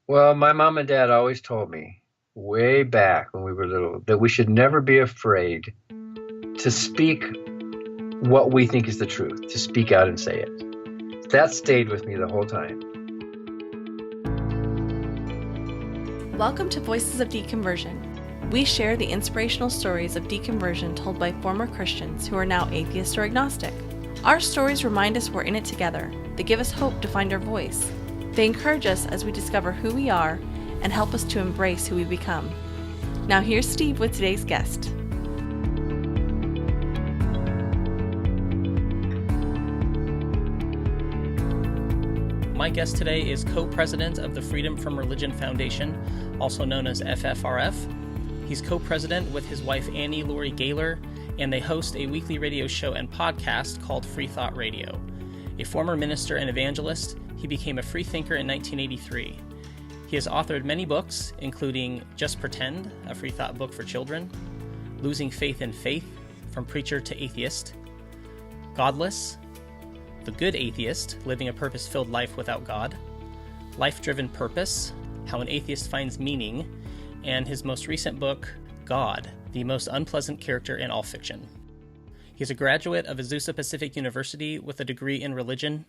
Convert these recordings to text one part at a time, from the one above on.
Well, my mom and dad always told me way back when we were little that we should never be afraid to speak what we think is the truth, to speak out and say it. That stayed with me the whole time. Welcome to Voices of Deconversion. We share the inspirational stories of deconversion told by former Christians who are now atheist or agnostic. Our stories remind us we're in it together. They give us hope to find our voice. They encourage us as we discover who we are and help us to embrace who we become. Now here's Steve with today's guest. My guest today is co-president of the Freedom from Religion Foundation, also known as FFRF. He's co-president with his wife Annie Laurie Gaylor, and they host a weekly radio show and podcast called Free Thought Radio. A former minister and evangelist, he became a free thinker in 1983. He has authored many books, including Just Pretend, a free thought book for children, Losing Faith in Faith, From Preacher to Atheist, Godless, The Good Atheist, Living a Purpose-Filled Life Without God, Life-Driven Purpose, How an Atheist Finds Meaning, and his most recent book, God, the Most Unpleasant Character in All Fiction. He's a graduate of Azusa Pacific University with a degree in religion.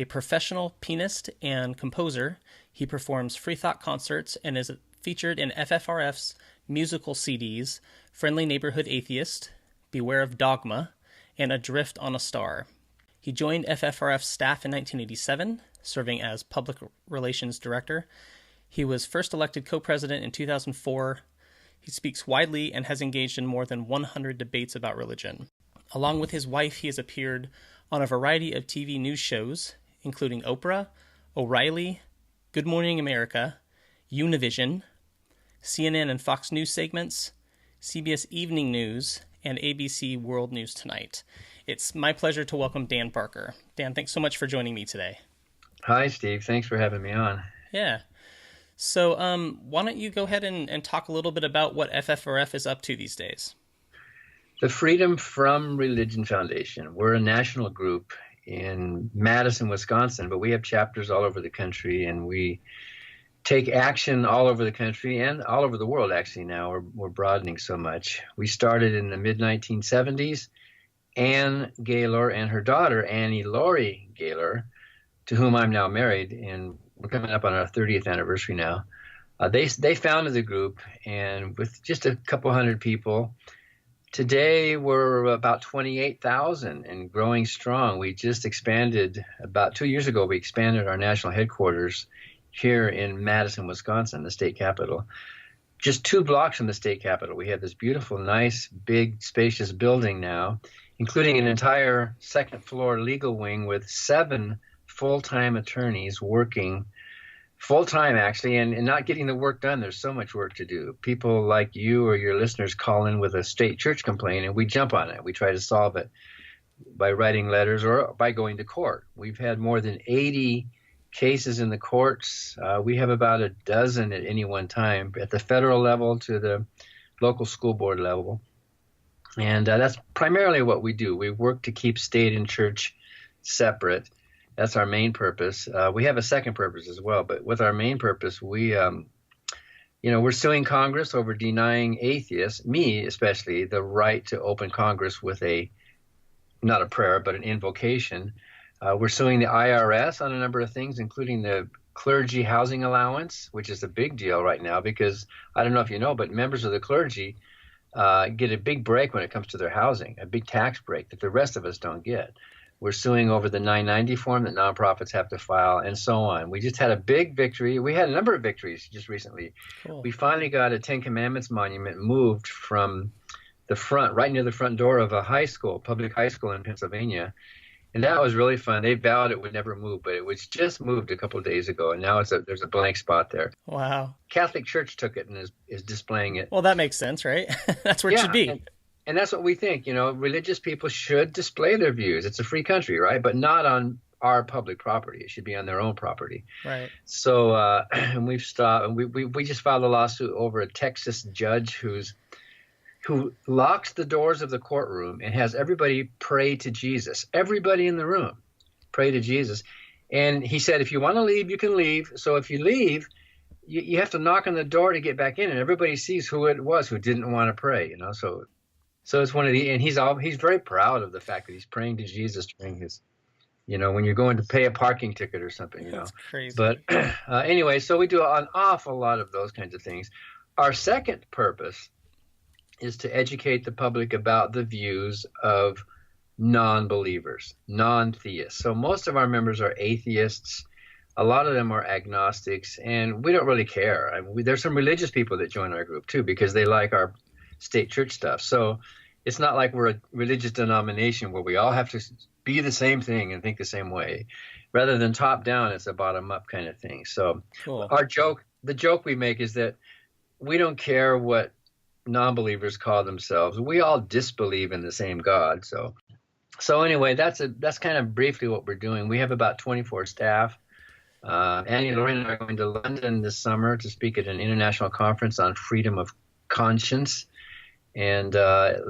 A professional pianist and composer, he performs free thought concerts and is featured in FFRF's musical CDs, Friendly Neighborhood Atheist, Beware of Dogma, and Adrift on a Star. He joined FFRF's staff in 1987, serving as Public Relations Director. He was first elected co-president in 2004. He speaks widely and has engaged in more than 100 debates about religion. Along with his wife, he has appeared on a variety of TV news shows, including Oprah, O'Reilly, Good Morning America, Univision, CNN and Fox News segments, CBS Evening News, and ABC World News Tonight. It's my pleasure to welcome Dan Parker. Dan, thanks so much for joining me today. Hi, Steve. Thanks for having me on. Yeah. So why don't you go ahead and talk a little bit about what FFRF is up to these days? The Freedom from Religion Foundation. We're a national group in Madison, Wisconsin, but we have chapters all over the country, and we take action all over the country and all over the world, actually, now. We're broadening so much. We started in the mid-1970s. Anne Gaylor and her daughter, Annie Laurie Gaylor, to whom I'm now married, and we're coming up on our 30th anniversary now. They founded the group, and with just a couple hundred people. Today, we're about 28,000 and growing strong. We just expanded, about 2 years ago, we expanded our national headquarters here in Madison, Wisconsin, the state capital. Just 2 blocks from the state capital, we have this beautiful, nice, big, spacious building now, including an entire second-floor legal wing with 7 full-time attorneys working full-time, actually, and not getting the work done. There's so much work to do. People like you or your listeners call in with a state church complaint, and we jump on it. We try to solve it by writing letters or by going to court. We've had more than 80 cases in the courts. We have about a dozen at any one time, at the federal level to the local school board level. And that's primarily what we do. We work to keep state and church separate. That's our main purpose. We have a second purpose as well, but with our main purpose, we're suing Congress over denying atheists, me especially, the right to open Congress with not a prayer, but an invocation. We're suing the IRS on a number of things, including the clergy housing allowance, which is a big deal right now because I don't know if you know, but members of the clergy get a big break when it comes to their housing, a big tax break that the rest of us don't get. We're suing over the 990 form that nonprofits have to file, and so on. We just had a big victory. We had a number of victories just recently. Cool. We finally got a Ten Commandments monument moved from the front, right near the front door of a high school, public high school in Pennsylvania. And that was really fun. They vowed it would never move, but it was just moved a couple of days ago, and now there's a blank spot there. Wow. Catholic Church took it and is displaying it. Well, that makes sense, right? That's where it should be. And that's what we think. Religious people should display their views. It's a free country, right? But not on our public property. It should be on their own property. Right. So and we've stopped. And we just filed a lawsuit over a Texas judge who locks the doors of the courtroom and has everybody pray to Jesus. Everybody in the room pray to Jesus. And he said, if you want to leave, you can leave. So if you leave, you have to knock on the door to get back in, and everybody sees who it was who didn't want to pray, So it's one of the, and he's very proud of the fact that he's praying to Jesus during his, when you're going to pay a parking ticket or something, That's crazy. But anyway, so we do an awful lot of those kinds of things. Our second purpose is to educate the public about the views of non-believers, non-theists. So most of our members are atheists. A lot of them are agnostics, and we don't really care. There's some religious people that join our group too because they like our state church stuff. So it's not like we're a religious denomination where we all have to be the same thing and think the same way. Rather than top down, it's a bottom up kind of thing. So cool. The joke we make is that we don't care what non-believers call themselves. We all disbelieve in the same God. So anyway, that's kind of briefly what we're doing. We have about 24 staff. Annie, Lori, and I are going to London this summer to speak at an international conference on freedom of conscience. And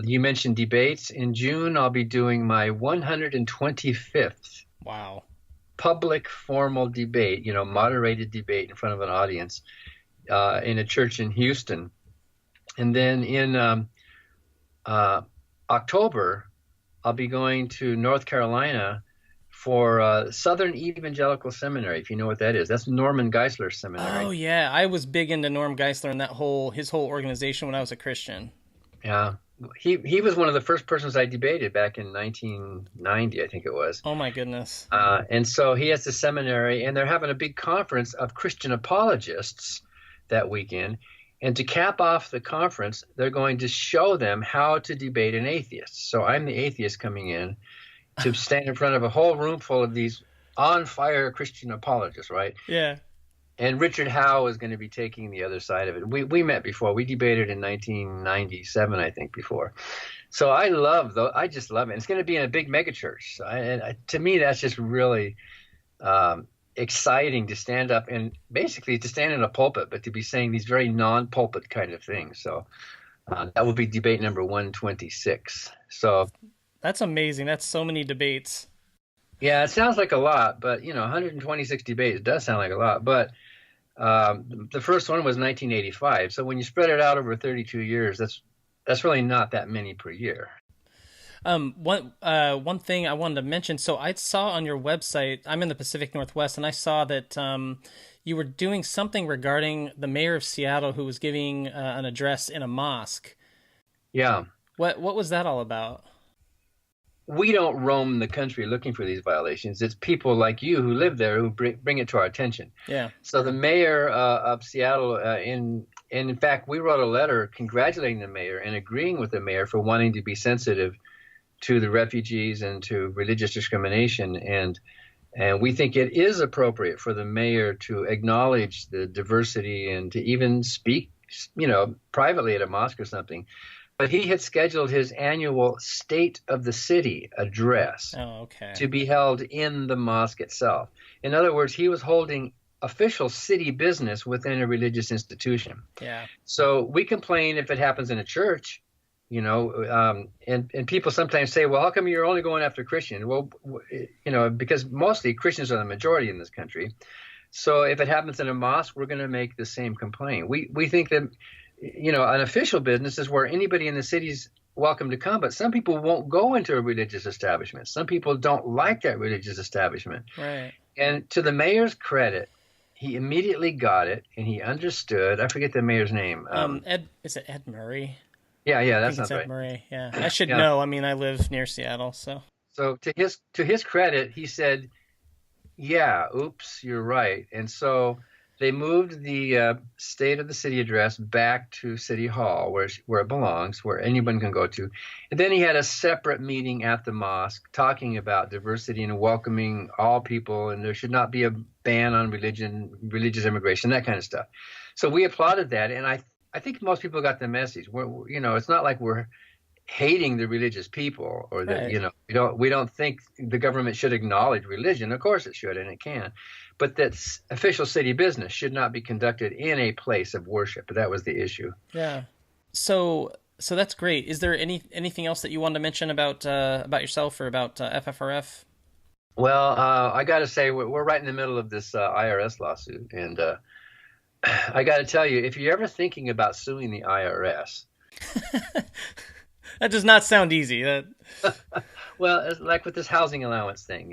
you mentioned debates. In June, I'll be doing my 125th wow public formal debate, moderated debate in front of an audience in a church in Houston. And then in October, I'll be going to North Carolina for Southern Evangelical Seminary, if you know what that is. That's Norman Geisler's seminary. Oh, yeah. I was big into Norm Geisler and his whole organization when I was a Christian. Yeah. He was one of the first persons I debated back in 1990, I think it was. Oh, my goodness. And so he has the seminary, and they're having a big conference of Christian apologists that weekend. And to cap off the conference, they're going to show them how to debate an atheist. So I'm the atheist coming in to stand in front of a whole room full of these on-fire Christian apologists, right? Yeah. And Richard Howe is going to be taking the other side of it. We met before. We debated in 1997, I think, before. So I just love it. It's going to be in a big megachurch. So to me, that's just really exciting to stand up and basically to stand in a pulpit, but to be saying these very non-pulpit kind of things. So that will be debate number 126. So that's amazing. That's so many debates. Yeah, it sounds like a lot, but 126 debates does sound like a lot. But the first one was 1985. So when you spread it out over 32 years, that's really not that many per year. One thing I wanted to mention. So I saw on your website, I'm in the Pacific Northwest, and I saw that you were doing something regarding the mayor of Seattle who was giving an address in a mosque. Yeah. What was that all about? We don't roam the country looking for these violations. It's people like you who live there who bring it to our attention. Yeah. So the mayor of Seattle, and in fact, we wrote a letter congratulating the mayor and agreeing with the mayor for wanting to be sensitive to the refugees and to religious discrimination. And we think it is appropriate for the mayor to acknowledge the diversity and to even speak, privately at a mosque or something. But he had scheduled his annual State of the City address to be held in the mosque itself. In other words, he was holding official city business within a religious institution. Yeah. So we complain if it happens in a church, and people sometimes say, well, how come you're only going after Christians? Well, because mostly Christians are the majority in this country. So if it happens in a mosque, we're going to make the same complaint. We think that an official business is where anybody in the city's welcome to come, but some people won't go into a religious establishment. Some people don't like that religious establishment. Right. And to the mayor's credit, he immediately got it and he understood. I forget the mayor's name. Is it Ed Murray? Yeah, that sounds Ed right. Murray. Yeah, I should know. I mean, I live near Seattle, so. So to his credit, he said, "Yeah, oops, you're right." And so they moved the State of the City address back to City Hall, where it belongs, where anyone can go to. And then he had a separate meeting at the mosque talking about diversity and welcoming all people, and there should not be a ban on religious immigration, that kind of stuff. So we applauded that, and I think most people got the message. It's not like we're hating the religious people, or that we don't think the government should acknowledge religion. Of course it should, and it can. But that official city business should not be conducted in a place of worship. That was the issue. Yeah. So that's great. Is there anything else that you wanted to mention about yourself or about FFRF? Well, I got to say we're right in the middle of this IRS lawsuit, and I got to tell you, if you're ever thinking about suing the IRS, That does not sound easy. well, it's like with this housing allowance thing,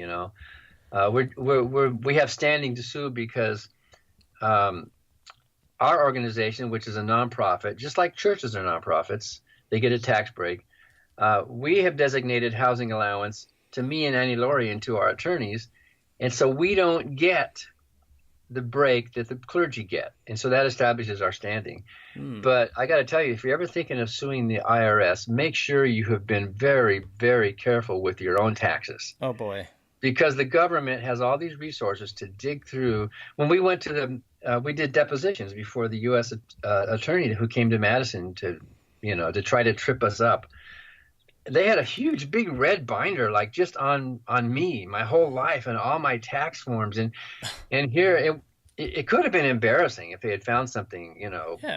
we have standing to sue because um, our organization, which is a nonprofit, just like churches are nonprofits, they get a tax break. We have designated housing allowance to me and Annie Laurie and to our attorneys, and so we don't get the break that the clergy get, and so that establishes our standing. But I got to tell you, if you're ever thinking of suing the IRS, make sure you have been very, very careful with your own taxes. Oh boy. Because the government has all these resources to dig through. When we went to we did depositions before the U.S. Attorney who came to Madison to try to trip us up. They had a huge, big red binder, like just on me, my whole life, and all my tax forms, and here it could have been embarrassing if they had found something,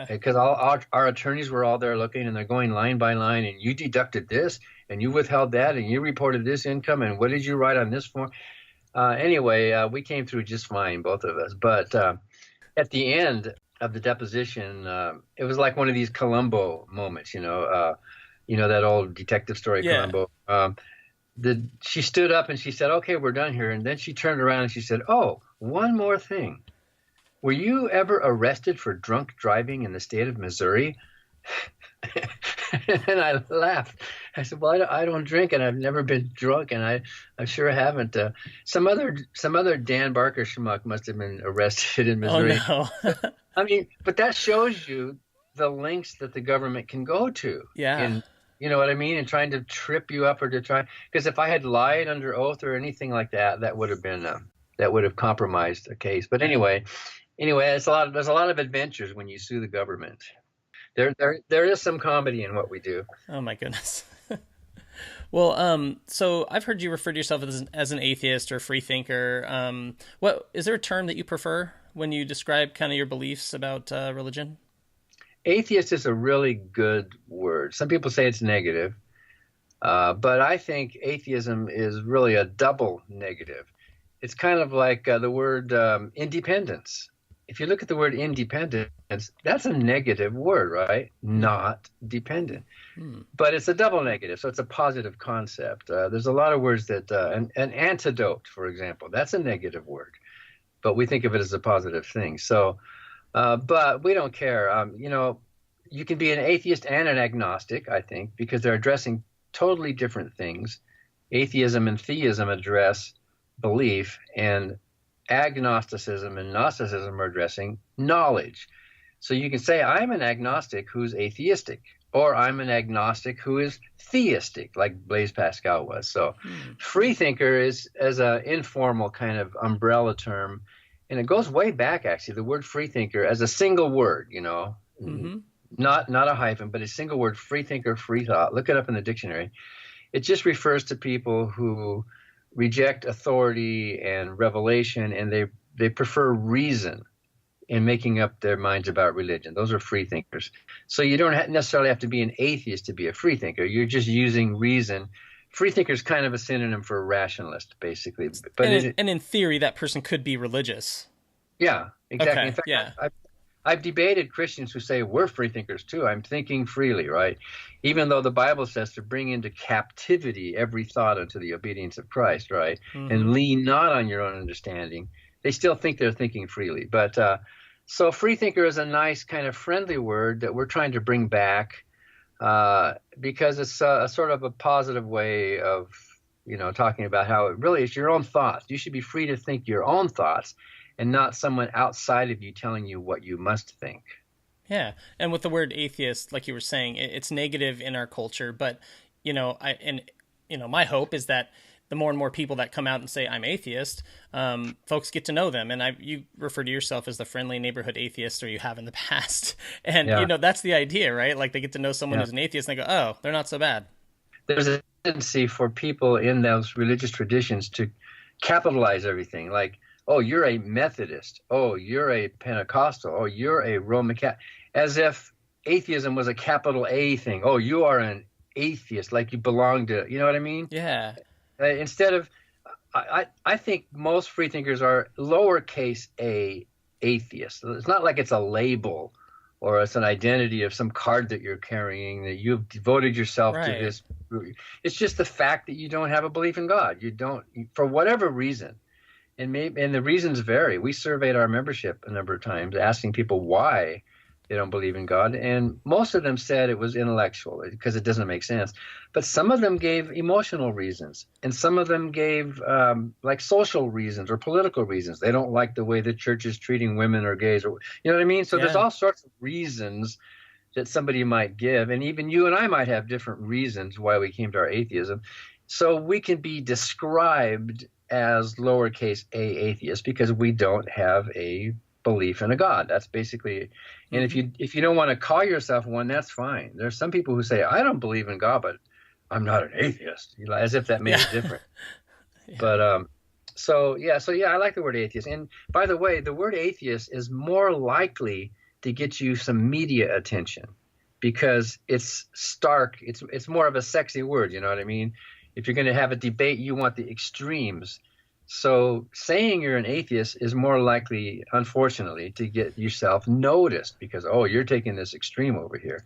because all our attorneys were all there looking, and they're going line by line, and you deducted this, and you withheld that, and you reported this income, and what did you write on this form? Anyway, we came through just fine, both of us. But at the end of the deposition, it was like one of these Columbo moments, that old detective story, Yeah. Columbo. She stood up and she said, "Okay, we're done here." And then she turned around and she said, "Oh, one more thing. Were you ever arrested for drunk driving in the state of Missouri?" And I laughed. I said, "Well, I don't drink, and I've never been drunk, and I sure haven't." Some other Dan Barker schmuck must have been arrested in Missouri. Oh no. I mean, but that shows you the lengths that the government can go to. Yeah. And you know what I mean? And trying to trip you up, or to try, because if I had lied under oath or anything like that, that would have compromised a case. But anyway, there's a lot of adventures when you sue the government. There is some comedy in what we do. Oh my goodness. Well, so I've heard you refer to yourself as an atheist or free thinker. What is there a term that you prefer when you describe kind of your beliefs about religion? Atheist is a really good word. Some people say it's negative, but I think atheism is really a double negative. It's kind of like the word independence. If you look at the word independence, that's a negative word, right? Not dependent. But it's a double negative, so it's a positive concept. There's a lot of words that, an antidote, for example, that's a negative word, but we think of it as a positive thing. So, but we don't care. You can be an atheist and an agnostic, I think, because they're addressing totally different things. Atheism and theism address belief, and agnosticism and Gnosticism are addressing knowledge. So you can say, I'm an agnostic who's atheistic, or I'm an agnostic who is theistic, like Blaise Pascal was. So free thinker is as an informal kind of umbrella term, and it goes way back, actually, the word free thinker as a single word, not a hyphen, but a single word, free thinker, free thought. Look it up in the dictionary. It just refers to people who reject authority and revelation, and they prefer reason in making up their minds about religion. Those are free thinkers. So you don't necessarily have to be an atheist to be a free thinker. You're just using reason. Free thinker is kind of a synonym for a rationalist, basically. But and in theory, that person could be religious. Yeah, exactly. Okay, In fact, yeah. I've debated Christians who say we're free thinkers too. I'm thinking freely, right? Even though the Bible says to bring into captivity every thought unto the obedience of Christ, right? And lean not on your own understanding. They still think they're thinking freely. But so free thinker is a nice kind of friendly word that we're trying to bring back because it's a sort of a positive way of, talking about how it really is your own thoughts. You should be free to think your own thoughts, and not someone outside of you telling you what you must think. Yeah. And with the word atheist, like you were saying, it's negative in our culture. But, my hope is that the more and more people that come out and say, I'm atheist, folks get to know them. And you refer to yourself as the friendly neighborhood atheist, or you have in the past. And, that's the idea, right? Like they get to know someone who's an atheist and they go, oh, they're not so bad. There's a tendency for people in those religious traditions to capitalize everything. Like, oh, you're a Methodist. Oh, you're a Pentecostal. Oh, you're a Roman Catholic. As if atheism was a capital A thing. Oh, you are an atheist, like you belong to, you know what I mean? Yeah. Instead of, I think most freethinkers are lowercase a atheist. It's not like it's a label or it's an identity of some card that you're carrying, that you've devoted yourself to Right. this. It's just the fact that you don't have a belief in God. You don't, for whatever reason. And the reasons vary. We surveyed our membership a number of times, asking people why they don't believe in God, and most of them said it was intellectual because it doesn't make sense. But some of them gave emotional reasons, and some of them gave like social reasons or political reasons. They don't like the way the church is treating women or gays, or you know what I mean. So there's all sorts of reasons that somebody might give, and even you and I might have different reasons why we came to our atheism. So we can be described as lowercase a atheist because we don't have a belief in a God. That's basically, and if you don't want to call yourself one, that's fine. There's some people who say, I don't believe in God, but I'm not an atheist, as if that made it different. But so I like the word atheist. And by the way, the word atheist is more likely to get you some media attention because it's stark. It's more of a sexy word. You know what I mean? If you're going to have a debate, you want the extremes. So saying you're an atheist is more likely, unfortunately, to get yourself noticed because, oh, you're taking this extreme over here.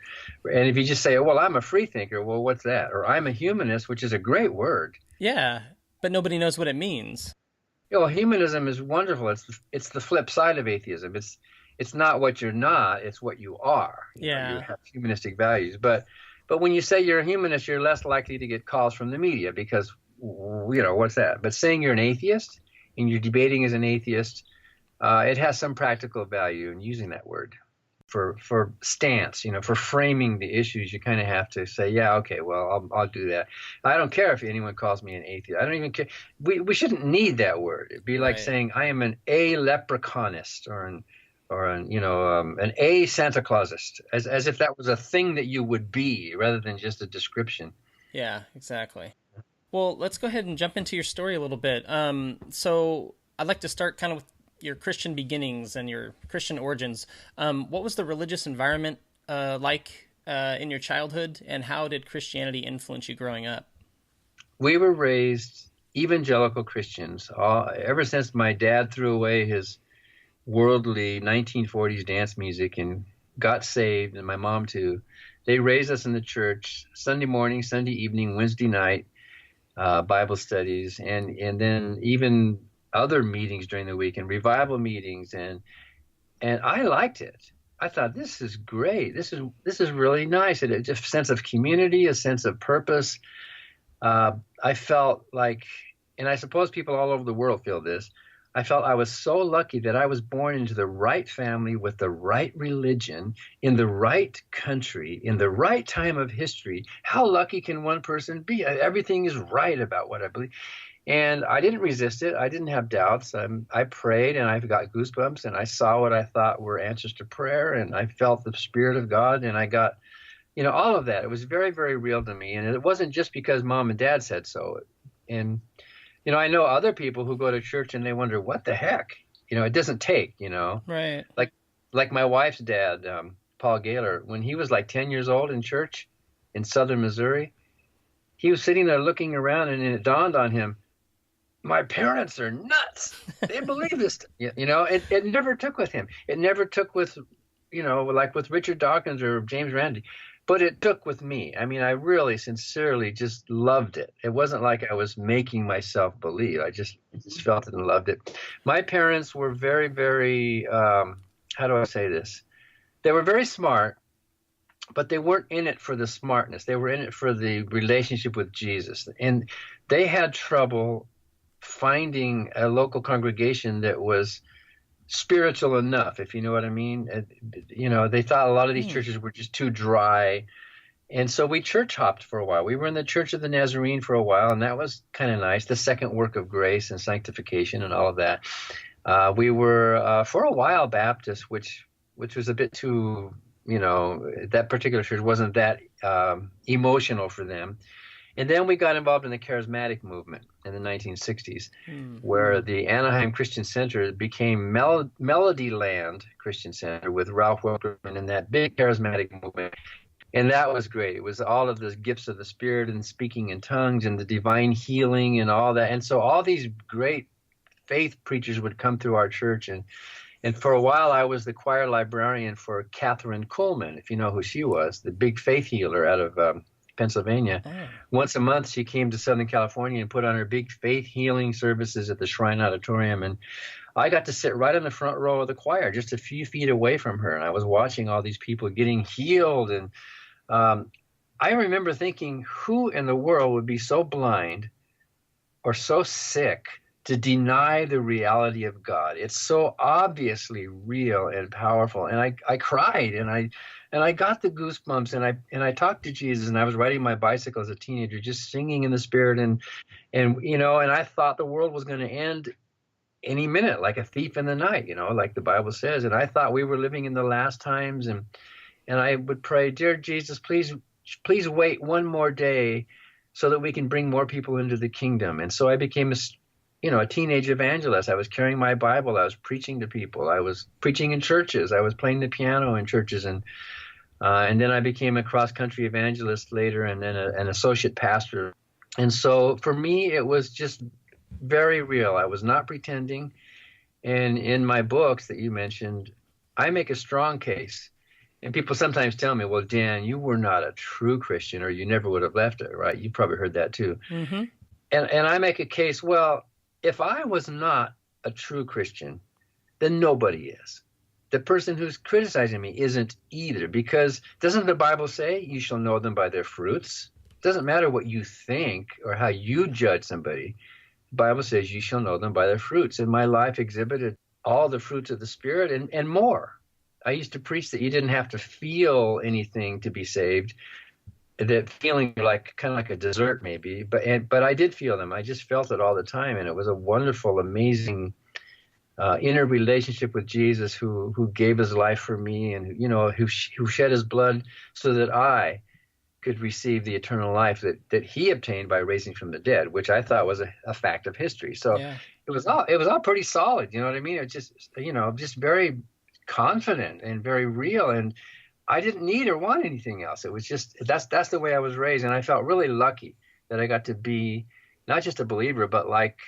And if you just say, well, I'm a free thinker, well, what's that? Or I'm a humanist, which is a great word. Yeah, but nobody knows what it means. Well, humanism is wonderful. It's the flip side of atheism. It's not what you're not, it's what you are. You have humanistic values. But when you say you're a humanist, you're less likely to get calls from the media because, what's that? But saying you're an atheist and you're debating as an atheist, it has some practical value in using that word for stance, for framing the issues. You kind of have to say, yeah, okay, well, I'll do that. I don't care if anyone calls me an atheist. I don't even care. We shouldn't need that word. It'd be like saying I am an a-leprechaunist or an a Santa Clausist, as if that was a thing that you would be rather than just a description. Yeah, exactly. Well, let's go ahead and jump into your story a little bit. So I'd like to start kind of with your Christian beginnings and your Christian origins. What was the religious environment like in your childhood, and how did Christianity influence you growing up? We were raised evangelical Christians. Ever since my dad threw away his worldly 1940s dance music and got saved, and my mom too, they raised us in the church Sunday morning, Sunday evening, Wednesday night, Bible studies, and then even other meetings during the week and revival meetings, and I liked it. I thought, this is great. This is really nice. It's a sense of community, a sense of purpose. I felt like, and I suppose people all over the world feel this, I felt I was so lucky that I was born into the right family with the right religion in the right country in the right time of history. How lucky can one person be? Everything is right about what I believe. And I didn't resist it. I didn't have doubts. I prayed and I got goosebumps and I saw what I thought were answers to prayer and I felt the Spirit of God and I got, all of that. It was very, very real to me. And it wasn't just because mom and dad said so. And I know other people who go to church and they wonder, what the heck? It doesn't take, Right. Like my wife's dad, Paul Gaylor, when he was like 10 years old in church in southern Missouri, he was sitting there looking around and it dawned on him, my parents are nuts. They believe this. It never took with him. It never took with, like with Richard Dawkins or James Randi. But it took with me. I mean, I really sincerely just loved it. It wasn't like I was making myself believe. I just felt it and loved it. My parents were very, very, how do I say this? They were very smart, but they weren't in it for the smartness. They were in it for the relationship with Jesus. And they had trouble finding a local congregation that was spiritual enough, if you know what I mean. They thought a lot of these churches were just too dry. And so we church hopped for a while. We were in the Church of the Nazarene for a while, and that was kind of nice. The second work of grace and sanctification and all of that. We were, for a while, Baptist, which was a bit too, that particular church wasn't that emotional for them. And then we got involved in the charismatic movement in the 1960s, where the Anaheim Christian Center became Melody Land Christian Center with Ralph Wilkerman and that big charismatic movement. And that was great. It was all of the gifts of the Spirit and speaking in tongues and the divine healing and all that. And so all these great faith preachers would come through our church. And And for a while, I was the choir librarian for Catherine Coleman, if you know who she was, the big faith healer out of Pennsylvania. Oh. Once a month, she came to Southern California and put on her big faith healing services at the Shrine Auditorium. And I got to sit right in the front row of the choir, just a few feet away from her. And I was watching all these people getting healed. And I remember thinking, who in the world would be so blind or so sick to deny the reality of God? It's so obviously real and powerful. And I cried, and I got the goosebumps, and I talked to Jesus, and I was riding my bicycle as a teenager, just singing in the Spirit, and I thought the world was going to end any minute, like a thief in the night, like the Bible says. And I thought we were living in the last times, and I would pray, dear Jesus, please wait one more day so that we can bring more people into the kingdom. And so I became a teenage evangelist. I was carrying my Bible. I was preaching to people. I was preaching in churches. I was playing the piano in churches. And then I became a cross-country evangelist later, and then an associate pastor. And so for me, it was just very real. I was not pretending. And in my books that you mentioned, I make a strong case. And people sometimes tell me, well, Dan, you were not a true Christian, or you never would have left it, right? You probably heard that too. Mm-hmm. And I make a case, well, if I was not a true Christian, then nobody is. The person who's criticizing me isn't either, because doesn't the Bible say you shall know them by their fruits? It doesn't matter what you think or how you judge somebody. The Bible says you shall know them by their fruits. And my life exhibited all the fruits of the Spirit and more. I used to preach that you didn't have to feel anything to be saved. That feeling kind of like a dessert maybe, but I did feel them. I just felt it all the time, and it was a wonderful, amazing inner relationship with Jesus, who gave his life for me, and who shed his blood so that I could receive the eternal life that he obtained by raising from the dead, which I thought was a fact of history. So yeah. It was all pretty solid. You know what I mean? It just just very confident and very real, and I didn't need or want anything else. It was just that's the way I was raised, and I felt really lucky that I got to be not just a believer, but like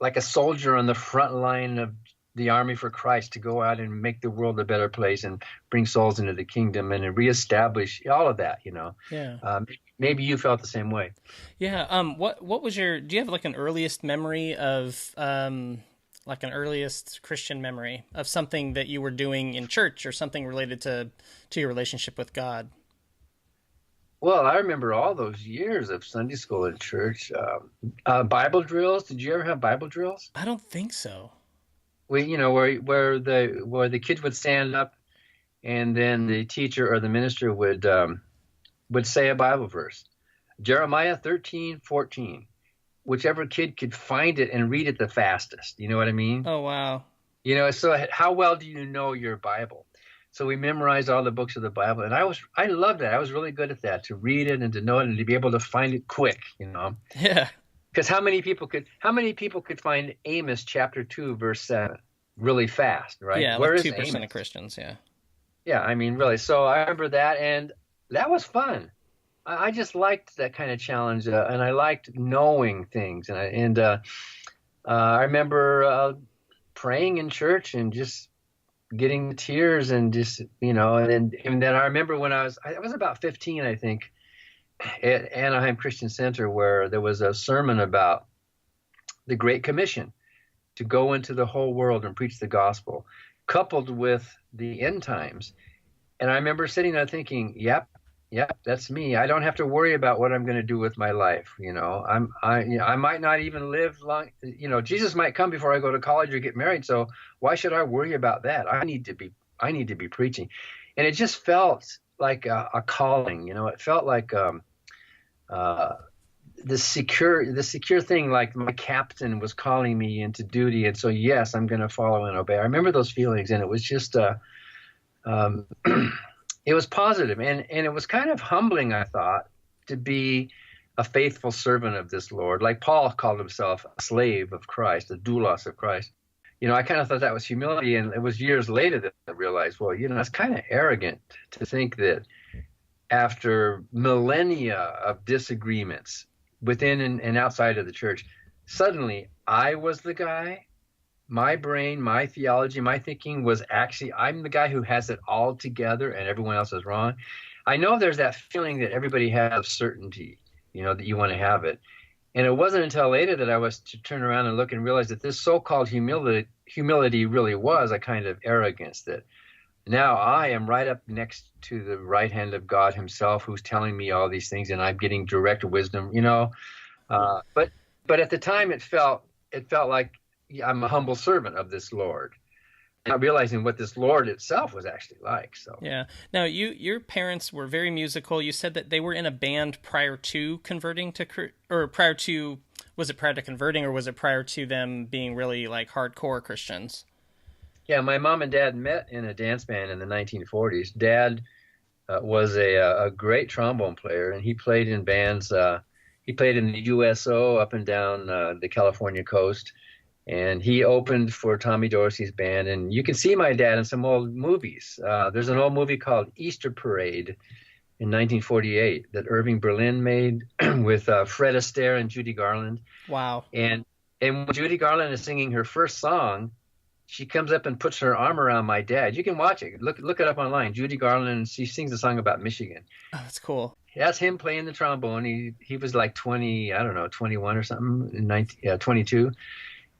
a soldier on the front line of the army for Christ, to go out and make the world a better place and bring souls into the kingdom and reestablish all of that. Yeah. Maybe you felt the same way. Yeah. What was do you have like an earliest memory of like an earliest Christian memory of something that you were doing in church, or something related to your relationship with God? Well, I remember all those years of Sunday school and church. Bible drills. Did you ever have Bible drills? I don't think so. Where the kids would stand up, and then the teacher or the minister would say a Bible verse, Jeremiah 13:14. Whichever kid could find it and read it the fastest. You know what I mean? Oh, wow. So how well do you know your Bible? So we memorized all the books of the Bible, and I loved that. I was really good at that, to read it and to know it and to be able to find it quick, Yeah. Because how many people could find Amos chapter 2 verse 7 really fast, right? Yeah, Where like is 2% Amos? of Christians, yeah. Yeah, I mean, really. So I remember that, and that was fun. I just liked that kind of challenge, and I liked knowing things. And I remember praying in church and just getting the tears, and just and then I remember when I was about 15, I think, at Anaheim Christian Center, where there was a sermon about the Great Commission to go into the whole world and preach the gospel, coupled with the end times. And I remember sitting there thinking, yep, that's me. I don't have to worry about what I'm going to do with my life. I might not even live long. Jesus might come before I go to college or get married. So why should I worry about that? I need to be preaching. And it just felt like a calling. It felt like the secure thing, like my captain was calling me into duty. And so, yes, I'm going to follow and obey. I remember those feelings, and it was just it was positive, and it was kind of humbling, I thought, to be a faithful servant of this Lord. Like Paul called himself a slave of Christ, a doulos of Christ. I kind of thought that was humility, and it was years later that I realized, well, it's kind of arrogant to think that after millennia of disagreements within and outside of the church, suddenly I was the guy my brain, my theology, my thinking was actually, I'm the guy who has it all together and everyone else is wrong. I know there's that feeling that everybody has certainty, that you want to have it. And it wasn't until later that I was to turn around and look and realize that this so-called humility really was a kind of arrogance, that now I am right up next to the right hand of God himself, who's telling me all these things, and I'm getting direct wisdom, but at the time it felt like I'm a humble servant of this Lord, not realizing what this Lord itself was actually like. So yeah. Now, your parents were very musical. You said that they were in a band prior to converting was it prior to converting, or was it prior to them being really like hardcore Christians? Yeah, my mom and dad met in a dance band in the 1940s. Dad was a great trombone player, and he played in bands. He played in the USO up and down the California coast. And he opened for Tommy Dorsey's band. And you can see my dad in some old movies. There's an old movie called Easter Parade in 1948 that Irving Berlin made with Fred Astaire and Judy Garland. Wow. And when Judy Garland is singing her first song, she comes up and puts her arm around my dad. You can watch it. Look it up online. Judy Garland, she sings a song about Michigan. Oh, that's cool. That's him playing the trombone. He was like 21 or something, 22.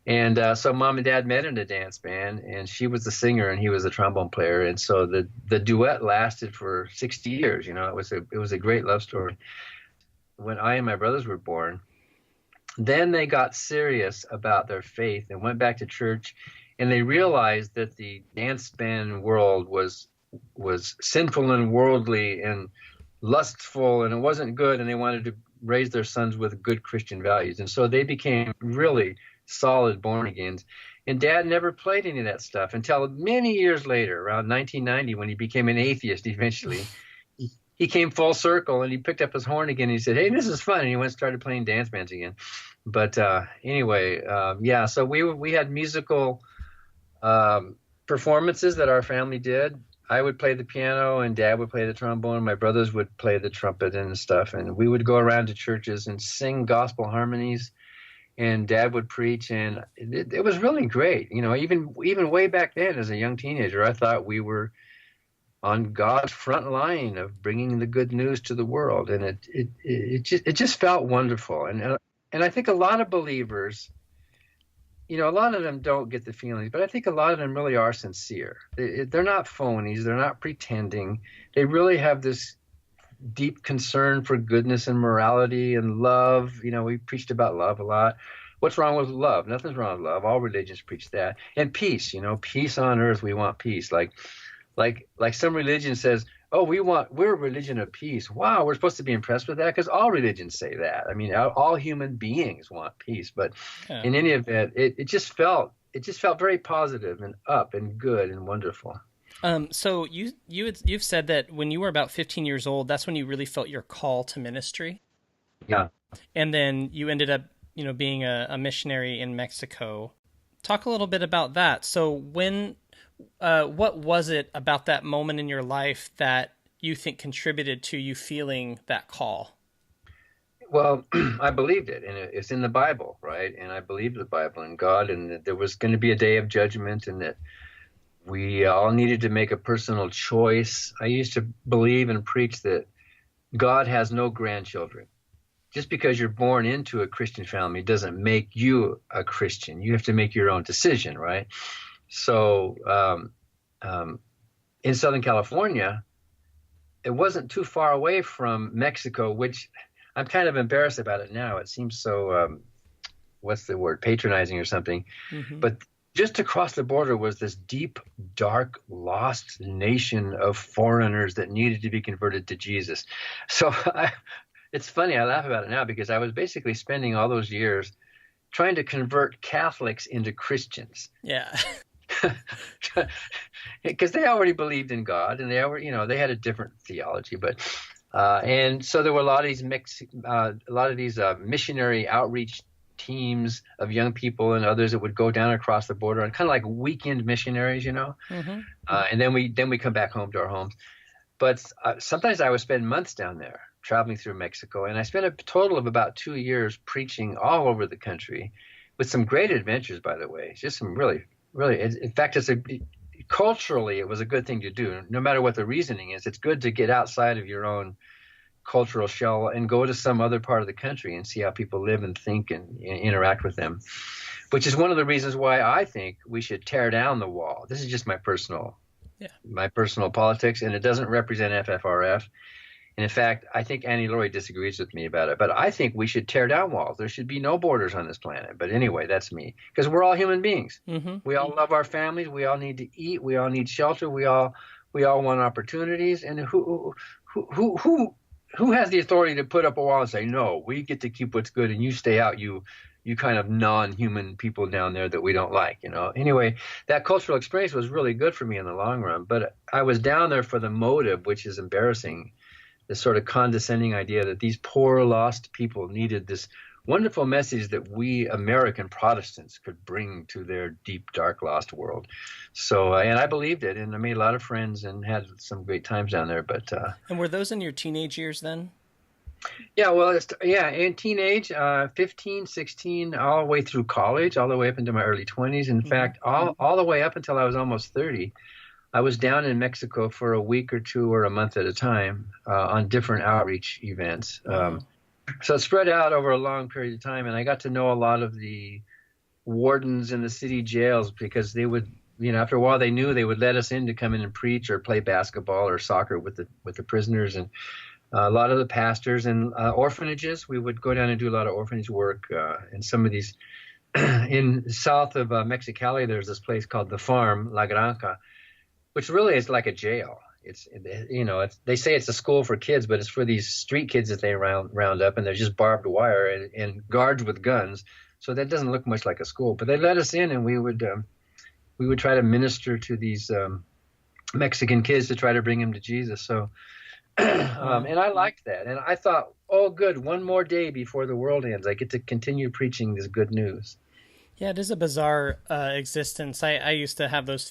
And so mom and dad met in a dance band, and she was the singer and he was the trombone player. And so the duet lasted for 60 years. It was a great love story. When I and my brothers were born, then they got serious about their faith and went back to church, and they realized that the dance band world was sinful and worldly and lustful, and it wasn't good, and they wanted to raise their sons with good Christian values. And so they became really solid born-agains. And Dad never played any of that stuff until many years later, around 1990, when he became an atheist eventually. He came full circle, and he picked up his horn again, and he said, hey, this is fun, and he went and started playing dance bands again. But anyway, so we had musical performances that our family did. I would play the piano, and Dad would play the trombone. My brothers would play the trumpet and stuff, and we would go around to churches and sing gospel harmonies, and Dad would preach, and it was really great. Even way back then as a young teenager, I thought we were on God's front line of bringing the good news to the world, and it just felt wonderful. And I think a lot of believers, a lot of them don't get the feelings, but I think a lot of them really are sincere. They're not phonies. They're not pretending. They really have this deep concern for goodness and morality and love. We preached about love a lot. What's wrong with love? Nothing's wrong with love. All religions preach that. And peace, peace on earth. We want peace. Like some religion says, oh, we're a religion of peace. Wow, we're supposed to be impressed with that, because all religions say that. I mean, all human beings want peace. But in any event, it just felt very positive and up and good and wonderful. So you've said that when you were about 15 years old, that's when you really felt your call to ministry. Yeah. And then you ended up, being a missionary in Mexico. Talk a little bit about that. So what was it about that moment in your life that you think contributed to you feeling that call? Well, I believed it, and it's in the Bible, right? And I believed the Bible and God, and that there was going to be a day of judgment, and that we all needed to make a personal choice. I used to believe and preach that God has no grandchildren. Just because you're born into a Christian family doesn't make you a Christian. You have to make your own decision, right? So in Southern California, it wasn't too far away from Mexico, which I'm kind of embarrassed about it now. It seems so, patronizing or something. Mm-hmm. But just across the border was this deep, dark, lost nation of foreigners that needed to be converted to Jesus. So it's funny, I laugh about it now, because I was basically spending all those years trying to convert Catholics into Christians. Yeah. Because they already believed in God, and they had a different theology, but and so there were a lot of these missionary outreach teams of young people and others that would go down across the border, and kind of like weekend missionaries, Mm-hmm. And then we come back home to our homes. But sometimes I would spend months down there traveling through Mexico, and I spent a total of about 2 years preaching all over the country, with some great adventures, by the way. Just some really, really, in fact, culturally, it was a good thing to do. No matter what the reasoning is, it's good to get outside of your own cultural shell and go to some other part of the country and see how people live and think and interact with them, which is one of the reasons why I think we should tear down the wall. This is just my personal politics, and it doesn't represent FFRF. And in fact, I think Annie Laurie disagrees with me about it, but I think we should tear down walls. There should be no borders on this planet. But anyway, that's me, because we're all human beings. We all love our families. We all need to eat. We all need shelter. We all want opportunities. And who has the authority to put up a wall and say, no, we get to keep what's good and you stay out, you kind of non-human people down there that we don't like, Anyway, that cultural experience was really good for me in the long run, but I was down there for the motive, which is embarrassing, this sort of condescending idea that these poor lost people needed this wonderful message that we American Protestants could bring to their deep, dark, lost world. So, and I believed it, and I made a lot of friends and had some great times down there. But and were those in your teenage years then? Yeah, well, in teenage, 15, 16, all the way through college, all the way up into my early 20s. In fact, all the way up until I was almost 30. I was down in Mexico for a week or two or a month at a time on different outreach events. So it spread out over a long period of time, and I got to know a lot of the wardens in the city jails because they would, after a while they knew they would let us in to come in and preach or play basketball or soccer with the prisoners, and a lot of the pastors and orphanages. We would go down and do a lot of orphanage work in some of these. In south of Mexicali, there's this place called the Farm, La Granja, which really is like a jail. They say it's a school for kids, but it's for these street kids that they round up, and there's just barbed wire and guards with guns. So that doesn't look much like a school. But they let us in, and we would try to minister to these Mexican kids to try to bring them to Jesus. So, and I liked that, and I thought, oh, good, one more day before the world ends, I get to continue preaching this good news. Yeah, it is a bizarre existence. I used to have those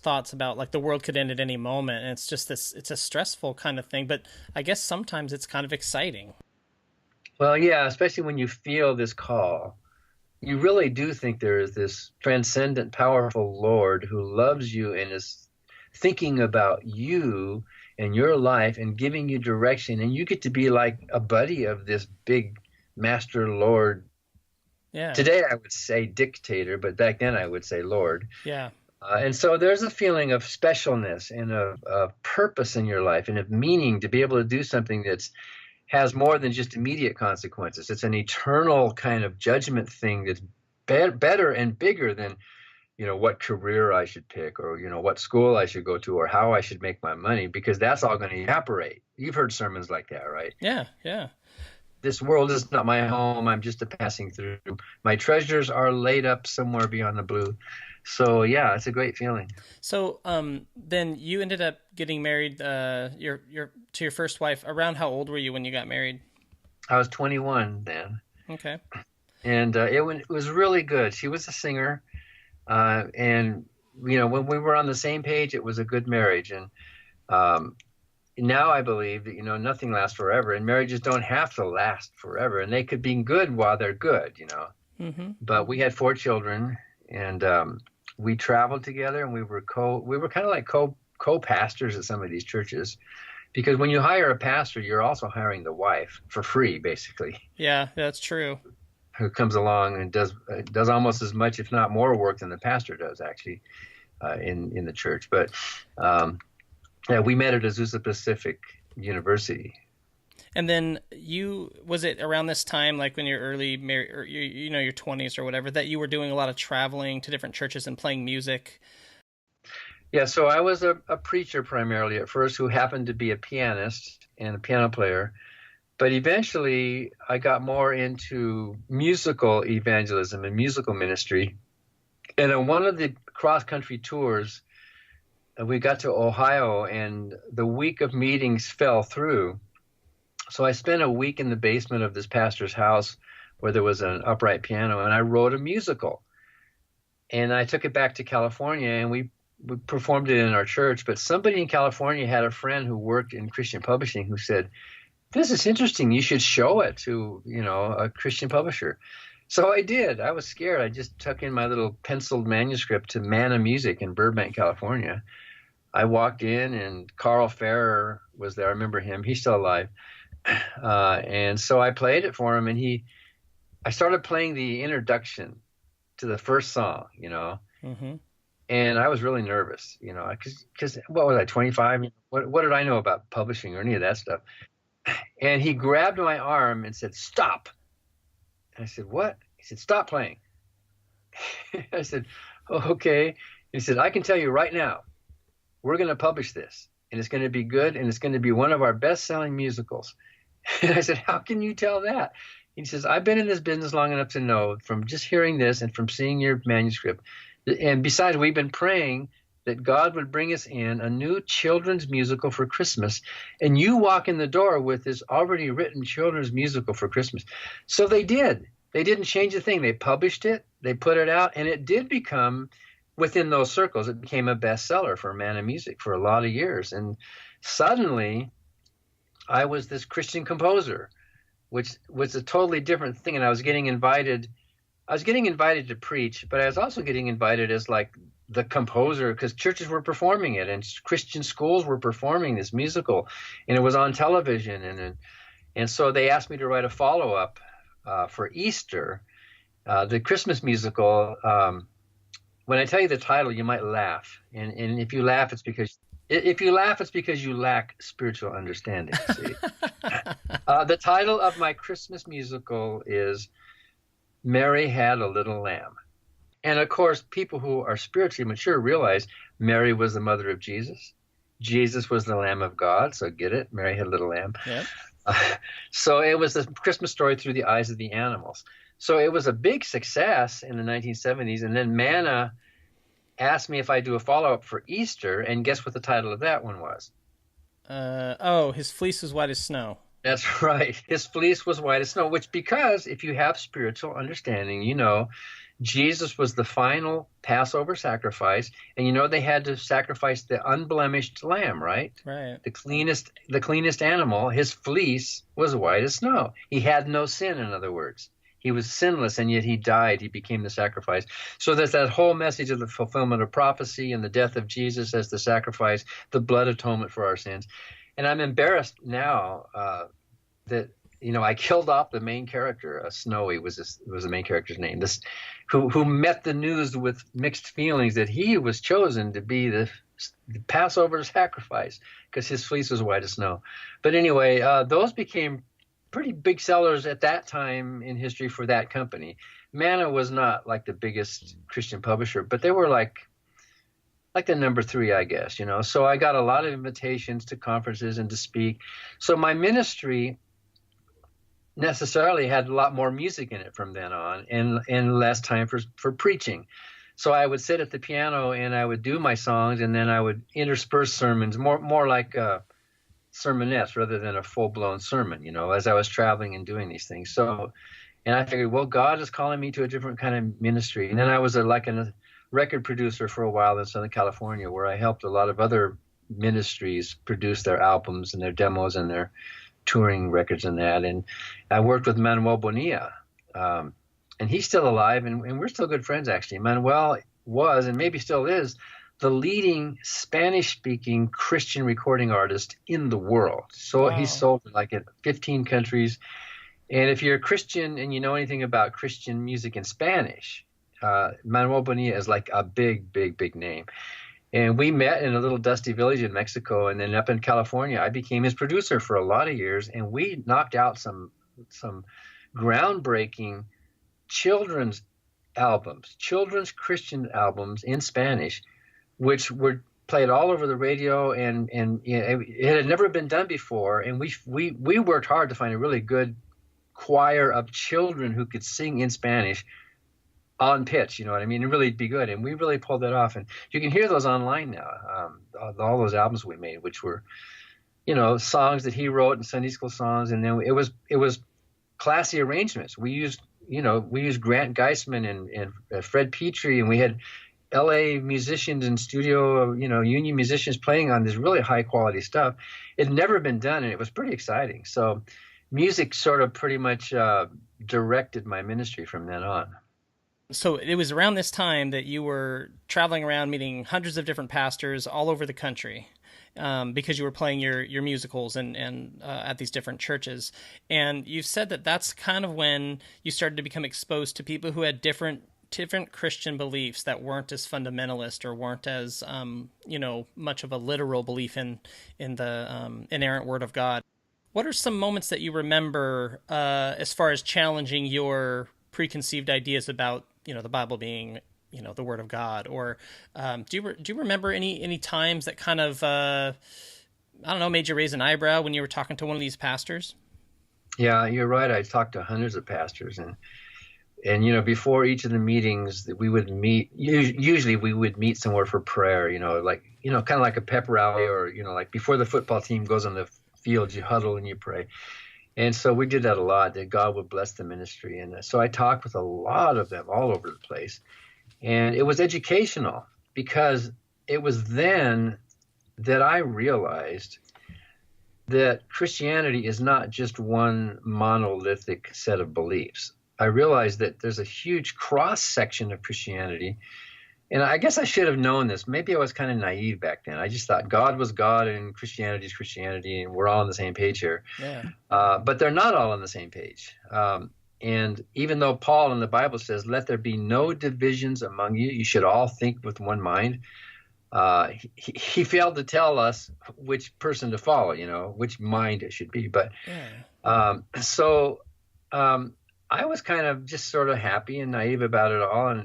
thoughts about like the world could end at any moment, and it's just it's a stressful kind of thing, but I guess sometimes it's kind of exciting. Well, yeah, especially when you feel this call. You really do think there is this transcendent, powerful Lord who loves you and is thinking about you and your life and giving you direction, and you get to be like a buddy of this big master Lord. Yeah. Today I would say dictator, but back then I would say Lord. Yeah. And so there's a feeling of specialness and of purpose in your life and of meaning to be able to do something that has more than just immediate consequences. It's an eternal kind of judgment thing that's better and bigger than, what career I should pick or, what school I should go to or how I should make my money, because that's all going to evaporate. You've heard sermons like that, right? Yeah, yeah. This world is not my home. I'm just a passing through. My treasures are laid up somewhere beyond the blue. So yeah, it's a great feeling. So then you ended up getting married to your first wife. Around how old were you when you got married? I was 21 then. Okay. And it was really good. She was a singer, and when we were on the same page, it was a good marriage. And now I believe that, nothing lasts forever, and marriages don't have to last forever, and they could be good while they're good, Mm-hmm. But we had 4 children, and we traveled together, and we were kind of like co-pastors at some of these churches, because when you hire a pastor, you're also hiring the wife for free, basically. Yeah, that's true. Who comes along and does almost as much, if not more, work than the pastor does, actually, in the church. But yeah, we met at Azusa Pacific University. And then was it around this time, like when you're early married, or your 20s or whatever, that you were doing a lot of traveling to different churches and playing music? Yeah, so I was a preacher primarily at first, who happened to be a pianist and a piano player. But eventually I got more into musical evangelism and musical ministry. And on one of the cross-country tours, we got to Ohio, and the week of meetings fell through. So I spent a week in the basement of this pastor's house where there was an upright piano, and I wrote a musical. And I took it back to California, and we performed it in our church. But somebody in California had a friend who worked in Christian publishing who said, "This is interesting. You should show it to, a Christian publisher." So I did. I was scared. I just took in my little penciled manuscript to Manna Music in Burbank, California. I walked in, and Carl Ferrer was there. I remember him. He's still alive. And so I played it for him, and I started playing the introduction to the first song, Mm-hmm. and I was really nervous, because what was I, 25? What did I know about publishing or any of that stuff? And he grabbed my arm and said, "Stop." And I said, "What?" He said, "Stop playing." I said, "Oh, okay." He said, "I can tell you right now, we're going to publish this, and it's going to be good, and it's going to be one of our best-selling musicals." And I said, "How can you tell that?" He says, "I've been in this business long enough to know from just hearing this and from seeing your manuscript. And besides, we've been praying that God would bring us in a new children's musical for Christmas. And you walk in the door with this already written children's musical for Christmas." So they did. They didn't change a thing. They published it. They put it out. And it did become, within those circles, it became a bestseller for Manna Music for a lot of years. And suddenly, I was this Christian composer, which was a totally different thing. And I was getting invited to preach, but I was also getting invited as like the composer, because churches were performing it and Christian schools were performing this musical, and it was on television. And so they asked me to write a follow-up for Easter, the Christmas musical. When I tell you the title, you might laugh. And if you laugh, it's because you lack spiritual understanding. See? The title of my Christmas musical is "Mary Had a Little Lamb." And of course, people who are spiritually mature realize Mary was the mother of Jesus. Jesus was the Lamb of God. So get it? Mary had a little lamb. Yep. So it was the Christmas story through the eyes of the animals. So it was a big success in the 1970s. And then Manna asked me if I'd do a follow-up for Easter. And guess what the title of that one was? His Fleece Was White as Snow. That's right. His fleece was white as snow, because if you have spiritual understanding, Jesus was the final Passover sacrifice, and they had to sacrifice the unblemished lamb, right? Right. The cleanest animal. His fleece was white as snow. He had no sin, in other words. He was sinless, and yet he died. He became the sacrifice. So there's that whole message of the fulfillment of prophecy and the death of Jesus as the sacrifice, the blood atonement for our sins. And I'm embarrassed now that I killed off the main character. Snowy was the main character's name. This, who met the news with mixed feelings that he was chosen to be the Passover sacrifice because his fleece was white as snow. But anyway, those became pretty big sellers at that time in history for that company. Manna was not like the biggest Christian publisher, but they were like the number 3, I guess, So I got a lot of invitations to conferences and to speak. So my ministry necessarily had a lot more music in it from then on, and less time for preaching. So I would sit at the piano and I would do my songs, and then I would intersperse sermons, more like sermonettes rather than a full-blown sermon, as I was traveling and doing these things. So, and I figured, well, God is calling me to a different kind of ministry. And then I was a record producer for a while in Southern California, where I helped a lot of other ministries produce their albums and their demos and their touring records and that. And I worked with Manuel Bonilla, and he's still alive, and we're still good friends, actually. Manuel was, and maybe still is, the leading Spanish-speaking Christian recording artist in the world. So Wow. He's sold in 15 countries. And if you're a Christian and you know anything about Christian music in Spanish, Manuel Bonilla is like a big, big, big name. And we met in a little dusty village in Mexico, and then up in California, I became his producer for a lot of years, and we knocked out some groundbreaking children's Christian albums in Spanish, which were played all over the radio, and it had never been done before. And we worked hard to find a really good choir of children who could sing in Spanish on pitch, you know what I mean, and really be good. And we really pulled that off. And you can hear those online now, all those albums we made, which were, songs that he wrote and Sunday school songs. And then it was classy arrangements. We used Grant Geisman and Fred Petrie, and we had LA musicians in studio, union musicians playing on this really high quality stuff. It had never been done, and it was pretty exciting. So music sort of pretty much directed my ministry from then on. So it was around this time that you were traveling around meeting hundreds of different pastors all over the country, because you were playing your musicals and at these different churches. And you've said that that's kind of when you started to become exposed to people who had different Christian beliefs that weren't as fundamentalist or weren't as much of a literal belief in the inerrant Word of God. What are some moments that you remember as far as challenging your preconceived ideas about the Bible being the Word of God? Or do you remember any times that kind of made you raise an eyebrow when you were talking to one of these pastors? Yeah, you're right. I talked to hundreds of pastors, and before each of the meetings that we would meet, usually we would meet somewhere for prayer, kind of like a pep rally, or like before the football team goes on the field, you huddle and you pray. And so we did that a lot, that God would bless the ministry. And so I talked with a lot of them all over the place. And it was educational, because it was then that I realized that Christianity is not just one monolithic set of beliefs. I realized that there's a huge cross-section of Christianity. And I guess I should have known this. Maybe I was kind of naive back then. I just thought God was God and Christianity is Christianity, and we're all on the same page here. Yeah. But they're not all on the same page. And even though Paul in the Bible says, let there be no divisions among you, you should all think with one mind, he failed to tell us which person to follow, which mind it should be. But I was kind of just sort of happy and naive about it all.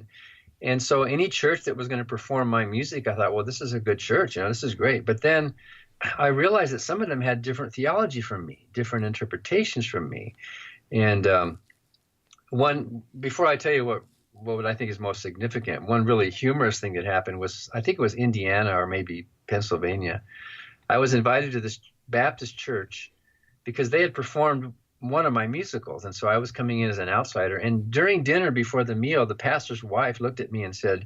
And so any church that was going to perform my music, I thought, well, this is a good church, this is great. But then I realized that some of them had different theology from me, different interpretations from me. And before I tell you what I think is most significant, one really humorous thing that happened was, I think it was Indiana or maybe Pennsylvania. I was invited to this Baptist church because they had performed one of my musicals. And so I was coming in as an outsider. And during dinner before the meal, the pastor's wife looked at me and said,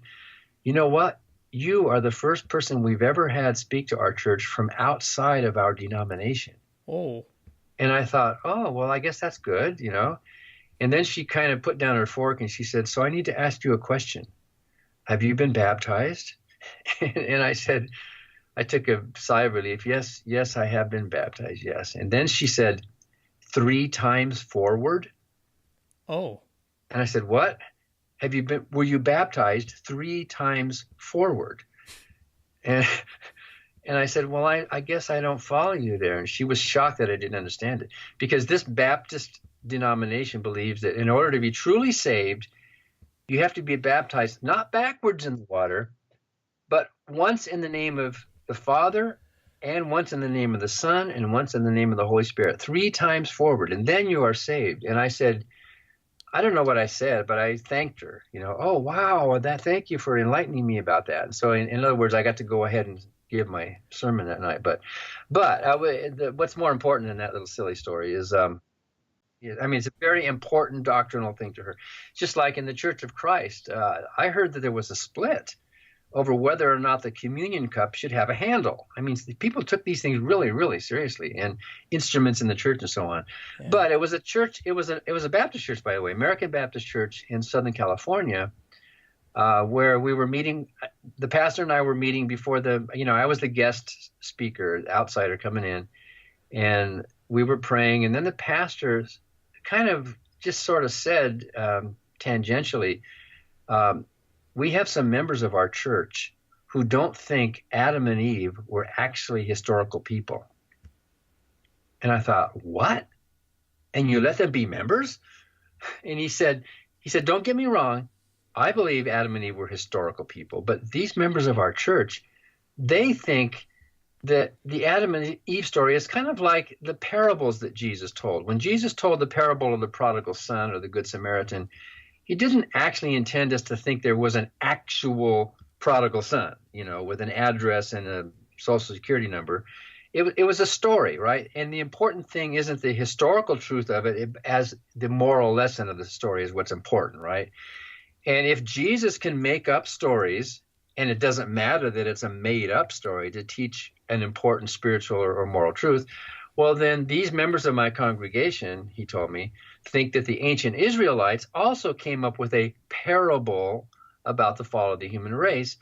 you know what? You are the first person we've ever had speak to our church from outside of our denomination. Oh. And I thought, oh, well, I guess that's good, And then she kind of put down her fork and she said, so I need to ask you a question. Have you been baptized? And I said, I took a sigh of relief. Yes, I have been baptized. Yes. And then she said, 3 times forward. Oh. And I said, what? Were you baptized 3 times forward? And I said, well, I guess I don't follow you there. And she was shocked that I didn't understand it, because this Baptist denomination believes that in order to be truly saved, you have to be baptized, not backwards in the water, but once in the name of the Father, and once in the name of the Son, and once in the name of the Holy Spirit, 3 times forward, and then you are saved. And I said, I don't know what I said, but I thanked her. Oh, wow, thank you for enlightening me about that. And so in other words, I got to go ahead and give my sermon that night. But what's more important than that little silly story is, it's a very important doctrinal thing to her. Just like in the Church of Christ, I heard that there was a split over whether or not the communion cup should have a handle. People took these things really, really seriously, and instruments in the church and so on. Yeah. But it was a church. It was a Baptist church, by the way, American Baptist Church in Southern California, where we were meeting. The pastor and I were meeting before I was the guest speaker, outsider coming in, and we were praying. And then the pastor kind of just sort of said tangentially, we have some members of our church who don't think Adam and Eve were actually historical people. And I thought, what? And you let them be members? And he said, don't get me wrong. I believe Adam and Eve were historical people, but these members of our church, they think that the Adam and Eve story is kind of like the parables that Jesus told. When Jesus told the parable of the prodigal son or the Good Samaritan, he didn't actually intend us to think there was an actual prodigal son, with an address and a social security number. It was a story, right? And the important thing isn't the historical truth of it, as the moral lesson of the story is what's important, right? And if Jesus can make up stories, and it doesn't matter that it's a made-up story to teach an important spiritual or moral truth, Well, then these members of my congregation, he told me, think that the ancient Israelites also came up with a parable about the fall of the human race,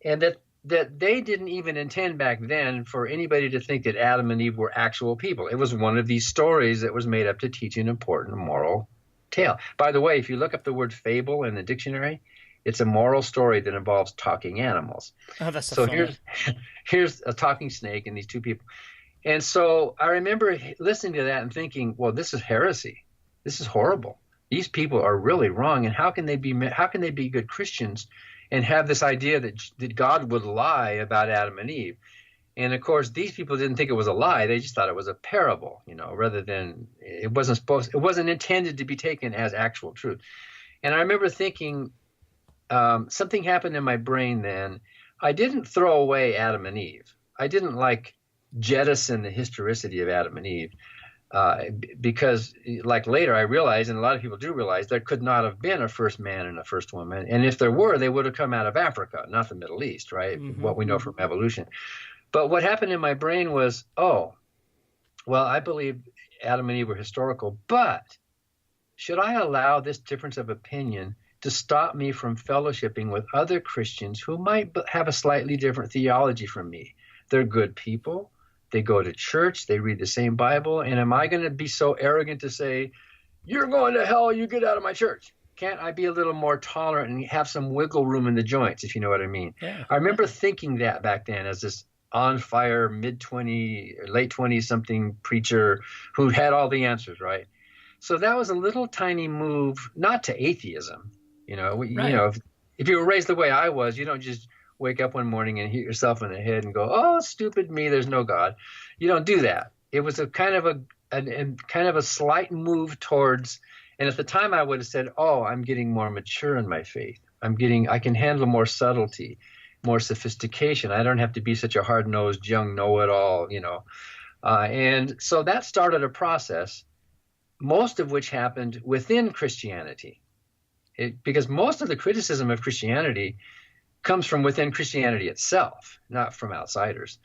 and that they didn't even intend back then for anybody to think that Adam and Eve were actual people. It was one of these stories that was made up to teach an important moral tale. By the way, if you look up the word fable in the dictionary, it's a moral story that involves talking animals. Oh, that's so funny. Here's a talking snake and these two people. And so I remember listening to that and thinking, well, this is heresy. This is horrible. These people are really wrong. And how can they be good Christians and have this idea that God would lie about Adam and Eve? And of course, these people didn't think it was a lie. They just thought it was a parable, rather than it wasn't intended to be taken as actual truth. And I remember thinking something happened in my brain then. I didn't throw away Adam and Eve. I didn't jettison the historicity of Adam and Eve. Because later I realized, and a lot of people do realize, there could not have been a first man and a first woman. And if there were, they would have come out of Africa, not the Middle East, right? Mm-hmm. What we know from evolution. But what happened in my brain was, I believe Adam and Eve were historical, but should I allow this difference of opinion to stop me from fellowshipping with other Christians who might have a slightly different theology from me? They're good people. They go to church, they read the same Bible, and am I going to be so arrogant to say, you're going to hell, you get out of my church? Can't I be a little more tolerant and have some wiggle room in the joints, if you know what I mean? Yeah. I remember thinking that back then as this on-fire, mid-20s, late 20s-something preacher who had all the answers, right? So that was a little tiny move, not to atheism. Right. If you were raised the way I was, you don't just wake up one morning and hit yourself in the head and go, oh, stupid me, there's no God. You don't do that. It was a kind of a slight move towards, and at the time I would have said, I'm getting more mature in my faith. I can handle more subtlety, more sophistication. I don't have to be such a hard-nosed young know-it-all, and so that started a process, most of which happened within Christianity. Because most of the criticism of Christianity comes from within Christianity itself, not from outsiders.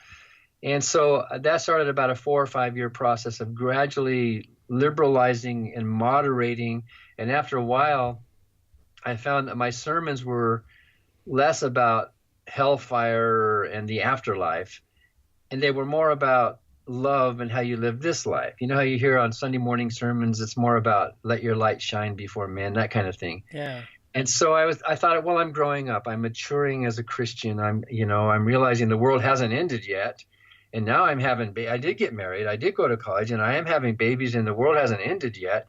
And so that started about a 4 or 5 year process of gradually liberalizing and moderating. And after a while, I found that my sermons were less about hellfire and the afterlife, and they were more about love and how you live this life. You know how you hear on Sunday morning sermons, it's more about let your light shine before men, that kind of thing. Yeah. And so I thought, well, I'm growing up. I'm maturing as a Christian. I'm realizing the world hasn't ended yet. And now I'm I did get married. I did go to college, and I am having babies, and the world hasn't ended yet.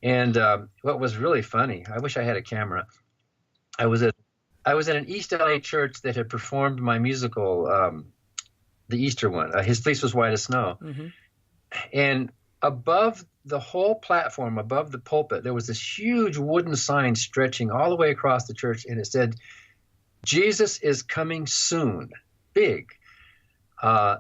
And what was really funny, I wish I had a camera. I was at an East LA church that had performed my musical, the Easter one. His Fleece Was White as Snow. Mm-hmm. And above the whole platform, above the pulpit, there was this huge wooden sign stretching all the way across the church, and it said, Jesus is coming soon, big. And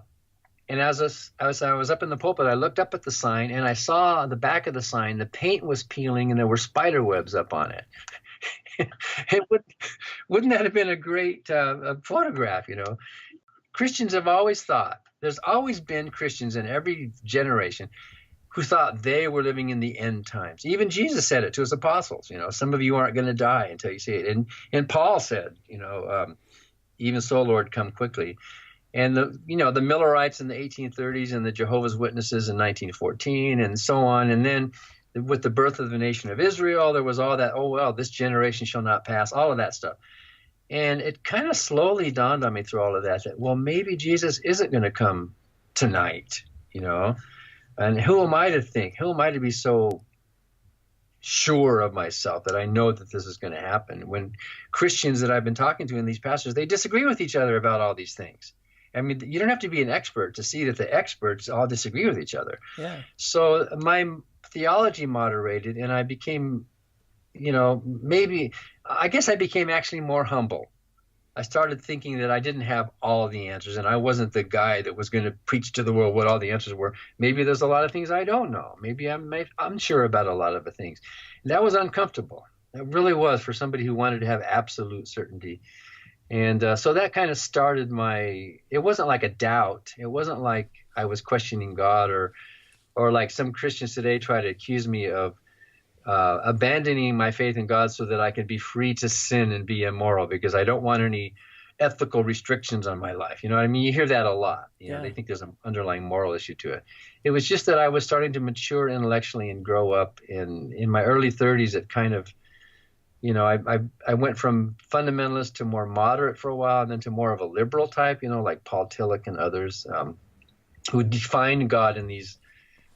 as I was up in the pulpit, I looked up at the sign, and I saw the back of the sign, the paint was peeling, and there were spider webs up on it. Wouldn't that have been a great photograph, Christians have always thought, there's always been Christians in every generation who thought they were living in the end times. Even Jesus said it to his apostles, some of you aren't going to die until you see it. And Paul said, even so, Lord, come quickly. And the Millerites in the 1830s and the Jehovah's Witnesses in 1914 and so on. And then with the birth of the nation of Israel, there was all that, this generation shall not pass, all of that stuff. And it kind of slowly dawned on me through all of that, maybe Jesus isn't going to come tonight, And who am I to think? Who am I to be so sure of myself that I know that this is going to happen? When Christians that I've been talking to and these pastors, they disagree with each other about all these things. I mean, you don't have to be an expert to see that the experts all disagree with each other. Yeah. So my theology moderated, and I became, I guess I became actually more humble. I started thinking that I didn't have all the answers, and I wasn't the guy that was going to preach to the world what all the answers were. Maybe there's a lot of things I don't know. Maybe I'm unsure about a lot of the things. And that was uncomfortable. It really was for somebody who wanted to have absolute certainty. And so that kind of started it wasn't like a doubt. It wasn't like I was questioning God, or like some Christians today try to accuse me of abandoning my faith in God so that I can be free to sin and be immoral because I don't want any ethical restrictions on my life. You know what I mean? You hear that a lot. You know, they think there's an underlying moral issue to it. It was just that I was starting to mature intellectually and grow up. In my early 30s, it kind of, you know, I went from fundamentalist to more moderate for a while, and then to more of a liberal type, you know, like Paul Tillich and others, who defined God in these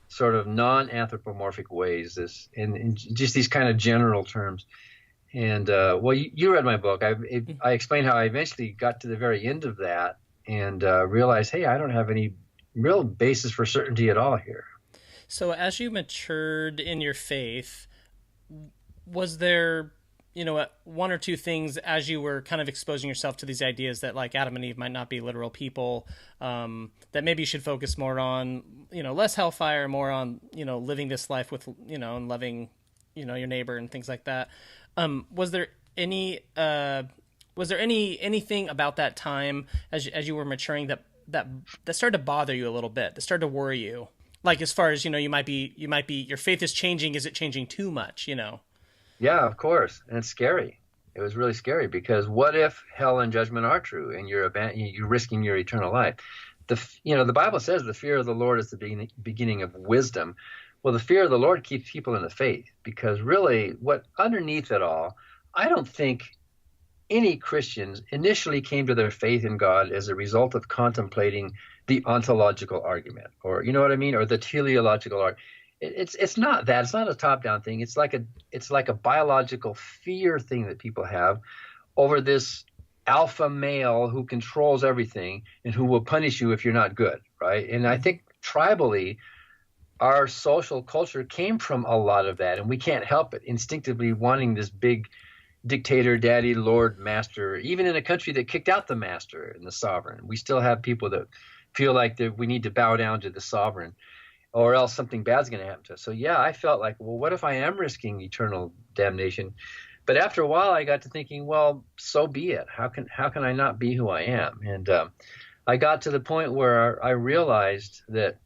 sort of non-anthropomorphic ways, in just these kind of general terms. And well, you read my book. I explained how I eventually got to the very end of that and realized, hey, I don't have any real basis for certainty at all here. So as you matured in your faith, was there, you know, one or two things as you were kind of exposing yourself to these ideas that like Adam and Eve might not be literal people, that maybe you should focus more on, you know, less hellfire, more on, you know, living this life with, you know, and loving, you know, your neighbor and things like that. Was there anything about that time as you were maturing that started to bother you a little bit, that started to worry you? Like, as far as, you know, you might be, your faith is changing. Is it changing too much, you know? Yeah, of course. And it's scary. It was really scary because what if hell and judgment are true and you're risking your eternal life? The Bible says the fear of the Lord is the beginning of wisdom. Well, the fear of the Lord keeps people in the faith, because really what underneath it all, I don't think any Christians initially came to their faith in God as a result of contemplating the ontological argument, or, you know what I mean, or the teleological argument. It's not that. It's not a top-down thing. It's like a biological fear thing that people have over this alpha male who controls everything and who will punish you if you're not good, right? And I think tribally, our social culture came from a lot of that, and we can't help it, instinctively wanting this big dictator, daddy, lord, master. Even in a country that kicked out the master and the sovereign, we still have people that feel like that we need to bow down to the sovereign, or else something bad's going to happen to us. So yeah, I felt like, well, what if I am risking eternal damnation? But after a while, I got to thinking, well, so be it. How can I not be who I am? And I got to the point where I realized that,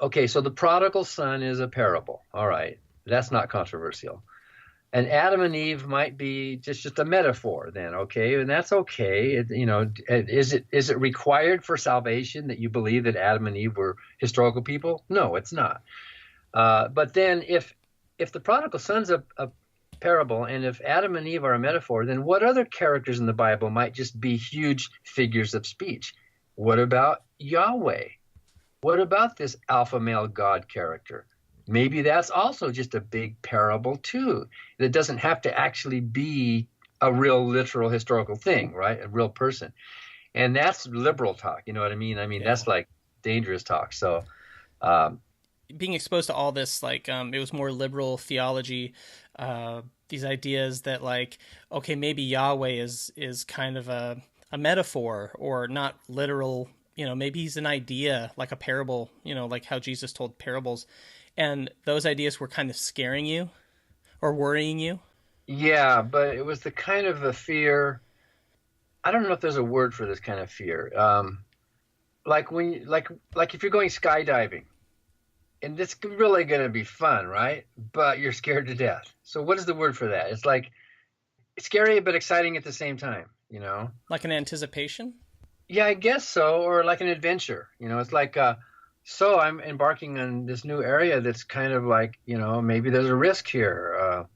okay, so the prodigal son is a parable. All right, that's not controversial. And Adam and Eve might be just a metaphor then, okay? And that's okay. Is it required for salvation that you believe that Adam and Eve were historical people? No, it's not. But then if the prodigal son's a parable, and if Adam and Eve are a metaphor, then what other characters in the Bible might just be huge figures of speech? What about Yahweh? What about this alpha male God character? Maybe that's also just a big parable too. That doesn't have to actually be a real literal historical thing, right? A real person. And that's liberal talk, you know what I mean? That's like dangerous talk. So being exposed to all this, like it was more liberal theology, these ideas that like, okay, maybe Yahweh is kind of a metaphor or not literal, you know, maybe he's an idea, like a parable, you know, like how Jesus told parables. And those ideas were kind of scaring you or worrying you? Yeah, but it was the kind of a fear. I don't know if there's a word for this kind of fear. Like if you're going skydiving, and it's really going to be fun, right? But you're scared to death. So what is the word for that? It's like scary but exciting at the same time, you know? Like an anticipation? Yeah, I guess so. Or like an adventure. You know, it's like, so I'm embarking on this new area that's kind of like, you know, maybe there's a risk here.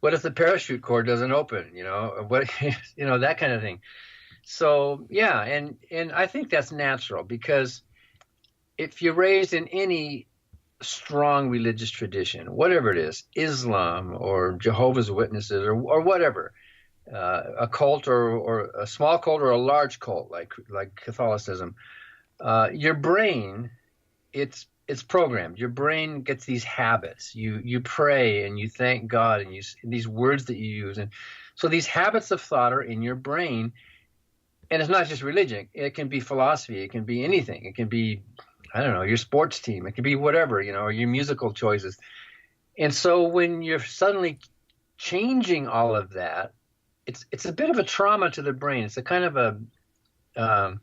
What if the parachute cord doesn't open? You know, what, you know, that kind of thing. So yeah, and I think that's natural, because if you're raised in any strong religious tradition, whatever it is, Islam or Jehovah's Witnesses or whatever, a cult or a small cult or a large cult like Catholicism, your brain, it's programmed. Your brain gets these habits. You pray and you thank God and these words that you use, and so these habits of thought are in your brain. And it's not just religion. It can be philosophy. It can be anything. It can be, I don't know, your sports team. It can be whatever, you know, or your musical choices. And so when you're suddenly changing all of that, it's a bit of a trauma to the brain. It's a kind of a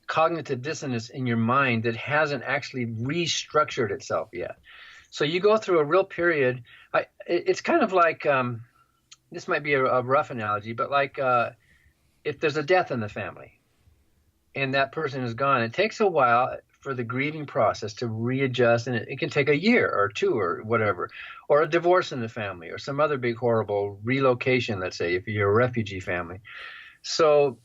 cognitive dissonance in your mind that hasn't actually restructured itself yet. So you go through a real period. It's kind of like, this might be a rough analogy, but like if there's a death in the family and that person is gone, it takes a while for the grieving process to readjust, and it can take a year or two or whatever, or a divorce in the family or some other big horrible relocation, let's say, if you're a refugee family. So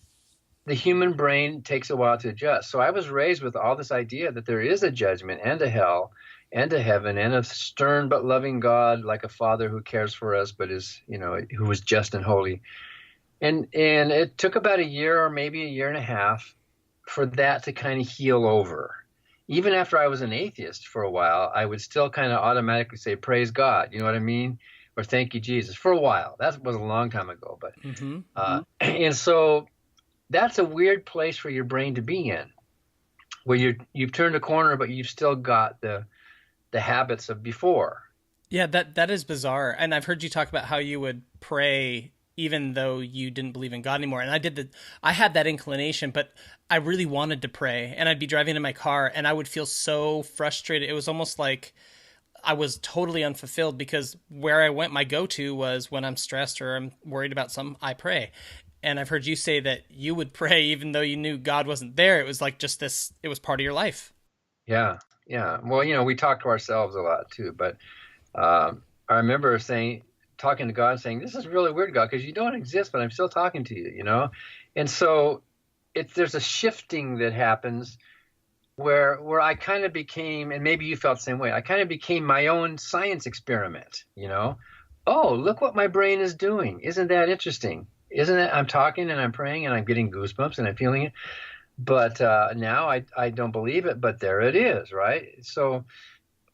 the human brain takes a while to adjust. So I was raised with all this idea that there is a judgment and a hell and a heaven and a stern but loving God, like a father who cares for us, but is, who is just and holy. And it took about a year or maybe a year and a half for that to kind of heal over. Even after I was an atheist for a while, I would still kind of automatically say, praise God, you know what I mean? Or thank you, Jesus, for a while. That was a long time ago. But and so that's a weird place for your brain to be in, where you've turned a corner, but you've still got the habits of before. Yeah, that is bizarre. And I've heard you talk about how you would pray even though you didn't believe in God anymore. And I had that inclination, but I really wanted to pray. And I'd be driving in my car and I would feel so frustrated. It was almost like I was totally unfulfilled, because where I went, my go-to was when I'm stressed or I'm worried about something, I pray. And I've heard you say that you would pray even though you knew God wasn't there. It was like just this, it was part of your life. Yeah. Well, we talk to ourselves a lot too, but I remember talking to God saying, this is really weird, God, because you don't exist, but I'm still talking to you, And so there's a shifting that happens where I kind of became, and maybe you felt the same way, I kind of became my own science experiment, Oh, look what my brain is doing. Isn't that interesting? Isn't it? I'm talking and I'm praying and I'm getting goosebumps and I'm feeling it. But now I don't believe it, but there it is, right? So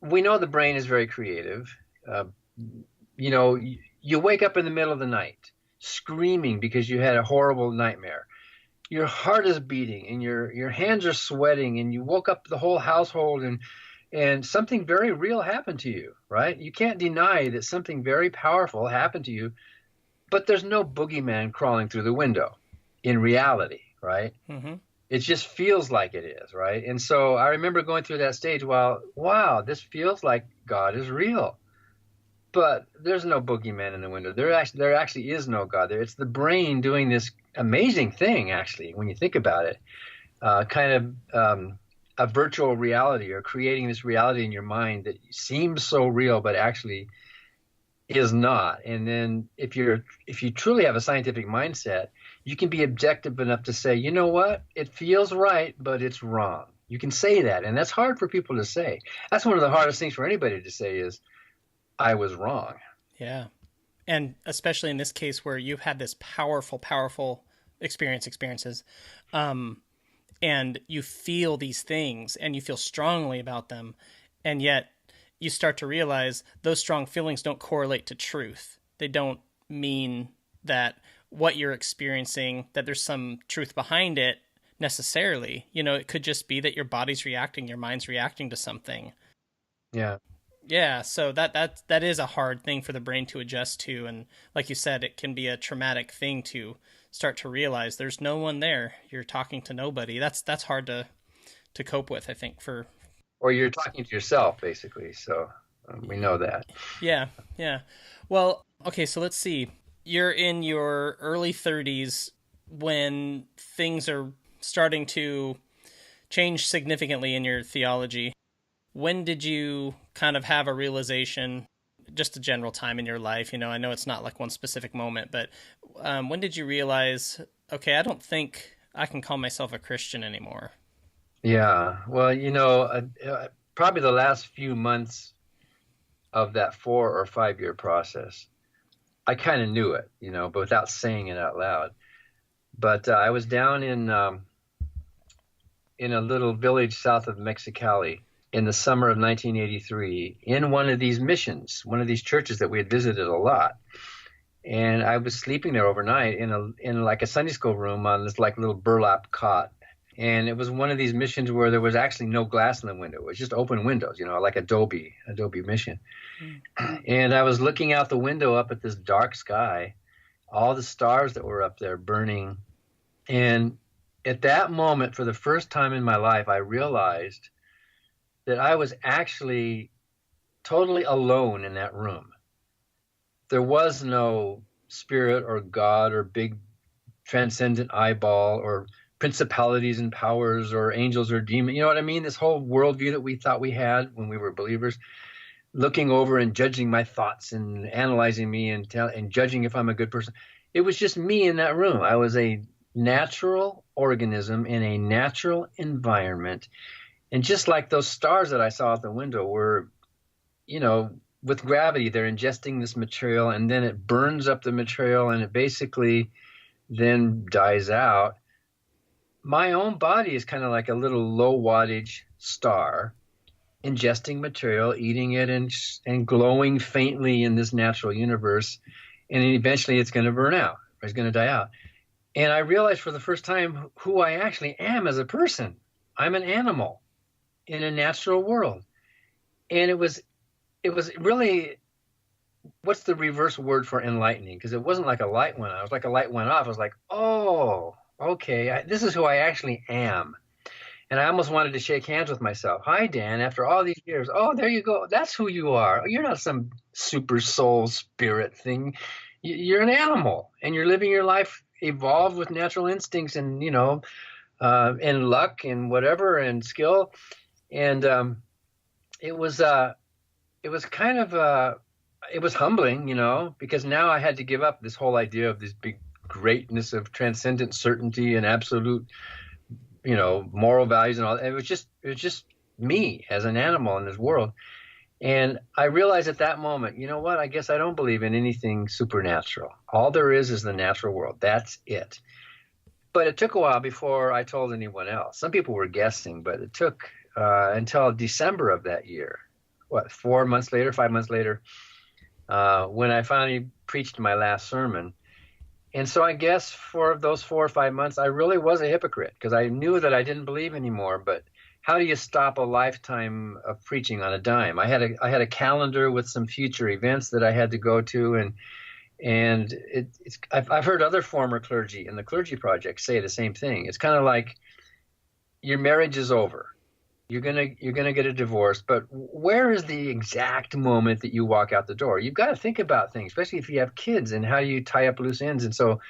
we know the brain is very creative. You wake up in the middle of the night screaming because you had a horrible nightmare. Your heart is beating and your hands are sweating and you woke up the whole household and something very real happened to you, right? You can't deny that something very powerful happened to you, but there's no boogeyman crawling through the window in reality, right? Mm-hmm. It just feels like it is, right? And so I remember going through that stage, wow, this feels like God is real. But there's no boogeyman in the window. There actually is no God there. It's the brain doing this amazing thing, actually, when you think about it, kind of a virtual reality, or creating this reality in your mind that seems so real, but actually is not. And then if you truly have a scientific mindset, you can be objective enough to say, you know what, it feels right, but it's wrong. You can say that, and that's hard for people to say. That's one of the hardest things for anybody to say is, I was wrong. Yeah. And especially in this case where you've had this powerful experiences, and you feel these things and you feel strongly about them, and yet you start to realize those strong feelings don't correlate to truth. They don't mean that what you're experiencing, that there's some truth behind it necessarily. It could just be that your body's reacting, your mind's reacting to something. Yeah. Yeah, so that is a hard thing for the brain to adjust to, and like you said, it can be a traumatic thing to start to realize there's no one there. You're talking to nobody. That's hard to cope with, I think. Or you're talking to yourself, basically. So we know that. Yeah. Well, okay, so let's see. You're in your early 30s when things are starting to change significantly in your theology. When did you kind of have a realization, just a general time in your life? I know it's not like one specific moment, but when did you realize, okay, I don't think I can call myself a Christian anymore? Yeah, well, probably the last few months of that 4 or 5 year process, I kind of knew it, but without saying it out loud. But I was down in a little village south of Mexicali in the summer of 1983 in one of these missions, one of these churches that we had visited a lot. And I was sleeping there overnight in like a Sunday school room on this like little burlap cot. And it was one of these missions where there was actually no glass in the window. It was just open windows, like Adobe mission. And I was looking out the window up at this dark sky, all the stars that were up there burning. And at that moment, for the first time in my life, I realized that I was actually totally alone in that room. There was no spirit or God or big transcendent eyeball or principalities and powers or angels or demons. You know what I mean? This whole worldview that we thought we had when we were believers, looking over and judging my thoughts and analyzing me and judging if I'm a good person. It was just me in that room. I was a natural organism in a natural environment. And just like those stars that I saw out the window were, you know, with gravity, they're ingesting this material and then it burns up the material and it basically then dies out. My own body is kind of like a little low wattage star ingesting material, eating it and glowing faintly in this natural universe. And eventually it's going to burn out, or it's going to die out. And I realized for the first time who I actually am as a person. I'm an animal in a natural world. And it was really, what's the reverse word for enlightening? Because it wasn't like a light went on. It was like a light went off. I was like, oh, okay, this is who I actually am. And I almost wanted to shake hands with myself. Hi, Dan, after all these years. Oh, there you go. That's who you are. You're not some super soul spirit thing. You're an animal, and you're living your life evolved with natural instincts and, you know, and luck and whatever and skill. And it was kind of, it was humbling, you know, because now I had to give up this whole idea of this big greatness of transcendent certainty and absolute, you know, moral values and all. It was just me as an animal in this world. And I realized at that moment, you know what? I guess I don't believe in anything supernatural. All there is the natural world. That's it. But it took a while before I told anyone else. Some people were guessing, but it took until December of that year. 5 months later, when I finally preached my last sermon. And so I guess for those 4 or 5 months, I really was a hypocrite because I knew that I didn't believe anymore. But how do you stop a lifetime of preaching on a dime? I had a calendar with some future events that I had to go to, and I've heard other former clergy in the Clergy Project say the same thing. It's kind of like your marriage is over. You're gonna get a divorce, but where is the exact moment that you walk out the door? You've got to think about things, especially if you have kids, and how do you tie up loose ends? And so,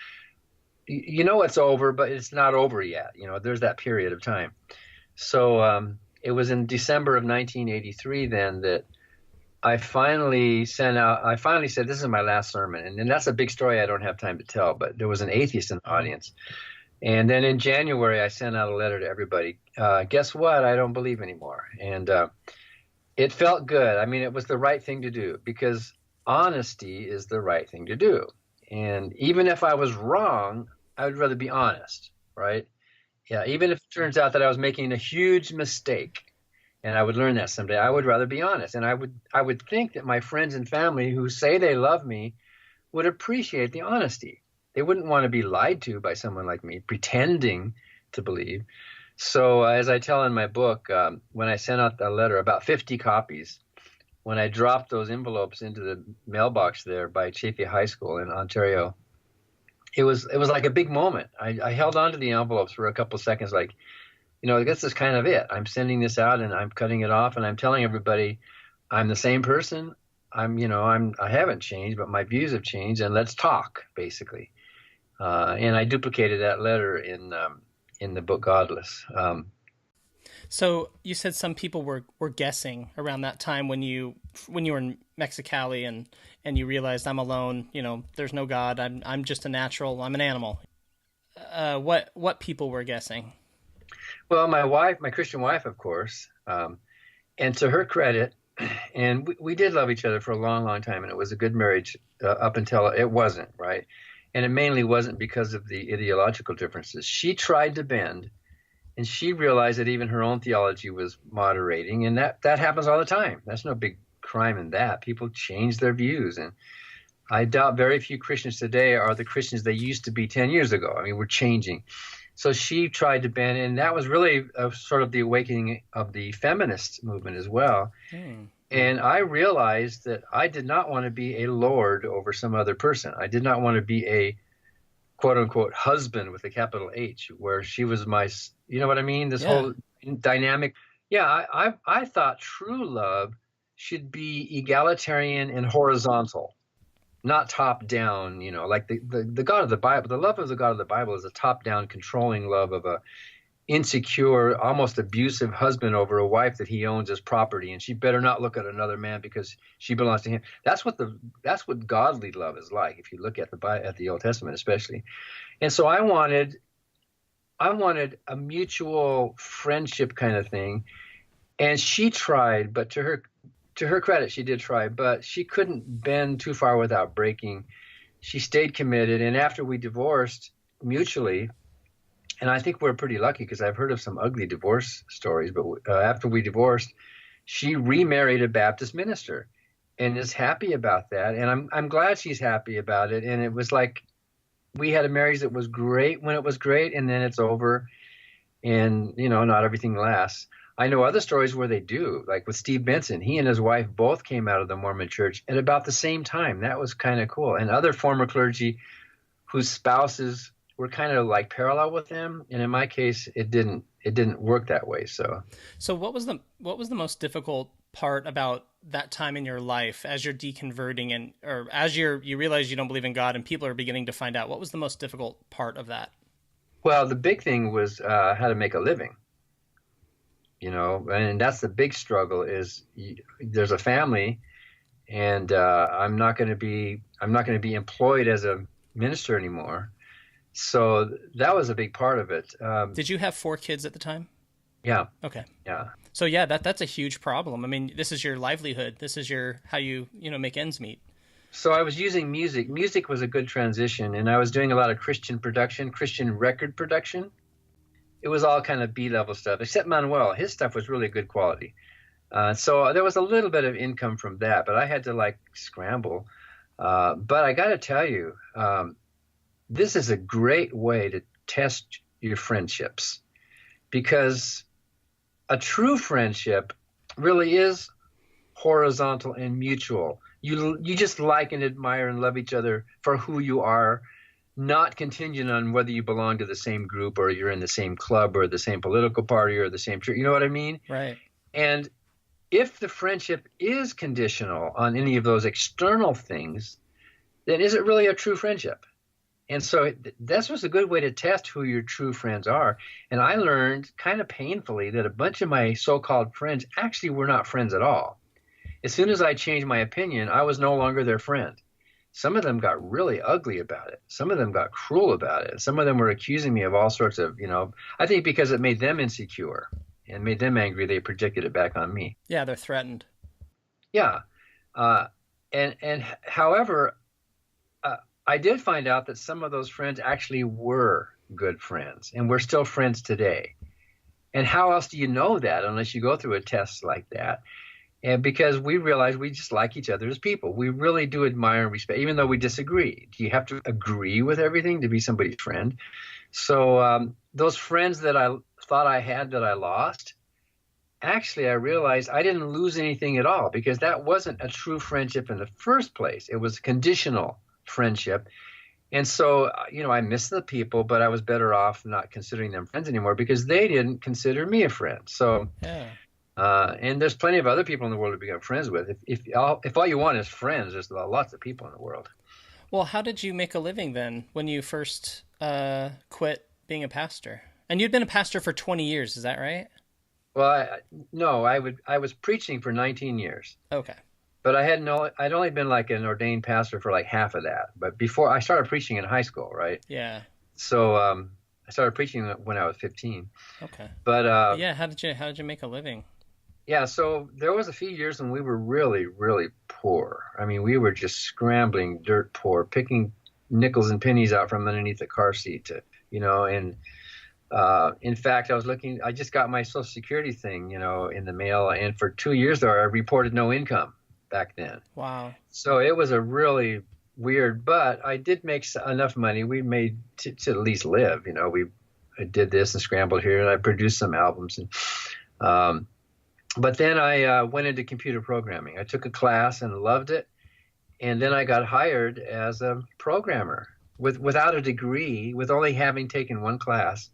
you know, it's over, but it's not over yet. You know, there's that period of time. So it was in December of 1983 then that I finally said, this is my last sermon. And that's a big story I don't have time to tell, but there was an atheist in the audience. And then in January, I sent out a letter to everybody. Guess what? I don't believe anymore. And it felt good. I mean, it was the right thing to do because honesty is the right thing to do. And even if I was wrong, I would rather be honest, right? Yeah, even if it turns out that I was making a huge mistake and I would learn that someday, I would rather be honest. And I would think that my friends and family who say they love me would appreciate the honesty. They wouldn't want to be lied to by someone like me, pretending to believe. So as I tell in my book, when I sent out the letter, about 50 copies, when I dropped those envelopes into the mailbox there by Chaffey High School in Ontario, it was like a big moment. I held on to the envelopes for a couple seconds, like, you know, this is kind of it. I'm sending this out and I'm cutting it off and I'm telling everybody I'm the same person. I haven't changed, but my views have changed, and let's talk, basically. And I duplicated that letter in the book Godless. So you said some people were guessing around that time when you were in Mexicali and you realized I'm alone. You know, there's no God. I'm just a natural. I'm an animal. What people were guessing? Well, my Christian wife, of course, and to her credit, and we did love each other for a long, long time, and it was a good marriage up until it wasn't, right? And it mainly wasn't because of the ideological differences. She tried to bend, and she realized that even her own theology was moderating, and that happens all the time. That's no big crime in that. People change their views, and I doubt very few Christians today are the Christians they used to be 10 years ago. I mean, we're changing. So she tried to bend, and that was really sort of the awakening of the feminist movement as well. And I realized that I did not want to be a lord over some other person. I did not want to be a quote unquote husband with a capital H, where she was my, you know what I mean? This whole dynamic. Yeah, I thought true love should be egalitarian and horizontal, not top down, like the God of the Bible. The love of the God of the Bible is a top down controlling love of a insecure, almost abusive husband over a wife that he owns as property, and she better not look at another man because she belongs to him. That's what godly love is like, if you look at the Old Testament especially. And so I wanted a mutual friendship kind of thing, and she tried, but to her credit, she did try, but she couldn't bend too far without breaking. She stayed committed, and after we divorced mutually, and I think we're pretty lucky because I've heard of some ugly divorce stories, but after we divorced, she remarried a Baptist minister and is happy about that. And I'm glad she's happy about it. And it was like we had a marriage that was great when it was great, and then it's over, and, not everything lasts. I know other stories where they do, like with Steve Benson. He and his wife both came out of the Mormon church at about the same time. That was kind of cool. And other former clergy whose spouses were kind of like parallel with them, and in my case, it didn't work that way. So what was the most difficult part about that time in your life as you're deconverting or as you realize you don't believe in God and people are beginning to find out? What was the most difficult part of that? Well, the big thing was how to make a living. And that's the big struggle. Is there's a family, and I'm not going to be employed as a minister anymore. So that was a big part of it. Did you have 4 kids at the time? Yeah. Okay. Yeah. So yeah, that's a huge problem. I mean, this is your livelihood. This is how you make ends meet. So I was using music. Music was a good transition, and I was doing a lot of Christian production, Christian record production. It was all kind of B-level stuff, except Manuel. His stuff was really good quality. So there was a little bit of income from that, but I had to scramble. But I got to tell you, this is a great way to test your friendships, because a true friendship really is horizontal and mutual. You just like and admire and love each other for who you are, not contingent on whether you belong to the same group or you're in the same club or the same political party or the same church. You know what I mean? Right. And if the friendship is conditional on any of those external things, then is it really a true friendship? And so this was a good way to test who your true friends are. And I learned kind of painfully that a bunch of my so-called friends actually were not friends at all. As soon as I changed my opinion, I was no longer their friend. Some of them got really ugly about it. Some of them got cruel about it. Some of them were accusing me of all sorts of, I think because it made them insecure and made them angry, they projected it back on me. Yeah, they're threatened. Yeah. And however, I did find out that some of those friends actually were good friends, and we're still friends today. And how else do you know that unless you go through a test like that? And because we realize we just like each other as people. We really do admire and respect, even though we disagree. Do you have to agree with everything to be somebody's friend? So those friends that I thought I had that I lost, actually I realized I didn't lose anything at all, because that wasn't a true friendship in the first place. It was conditional friendship. And so, I miss the people, but I was better off not considering them friends anymore because they didn't consider me a friend. So, yeah. And there's plenty of other people in the world to become friends with. If all you want is friends, there's lots of people in the world. Well, how did you make a living then when you first quit being a pastor? And you'd been a pastor for 20 years, is that right? Well, I was preaching for 19 years. Okay. But I'd only been an ordained pastor for half of that. But before I started preaching in high school, right? Yeah. So I started preaching when I was 15. Okay. But yeah, how did you make a living? Yeah, so there was a few years when we were really, really poor. I mean, we were just scrambling dirt poor, picking nickels and pennies out from underneath the car seat, and in fact, I just got my Social Security thing, in the mail, and for 2 years there, I reported no income back then. Wow. So it was a really weird, but I did make enough money. We made to at least live, I did this and scrambled here, and I produced some albums, and But then I went into computer programming. I took a class and loved it. And then I got hired as a programmer without a degree, with only having taken one class.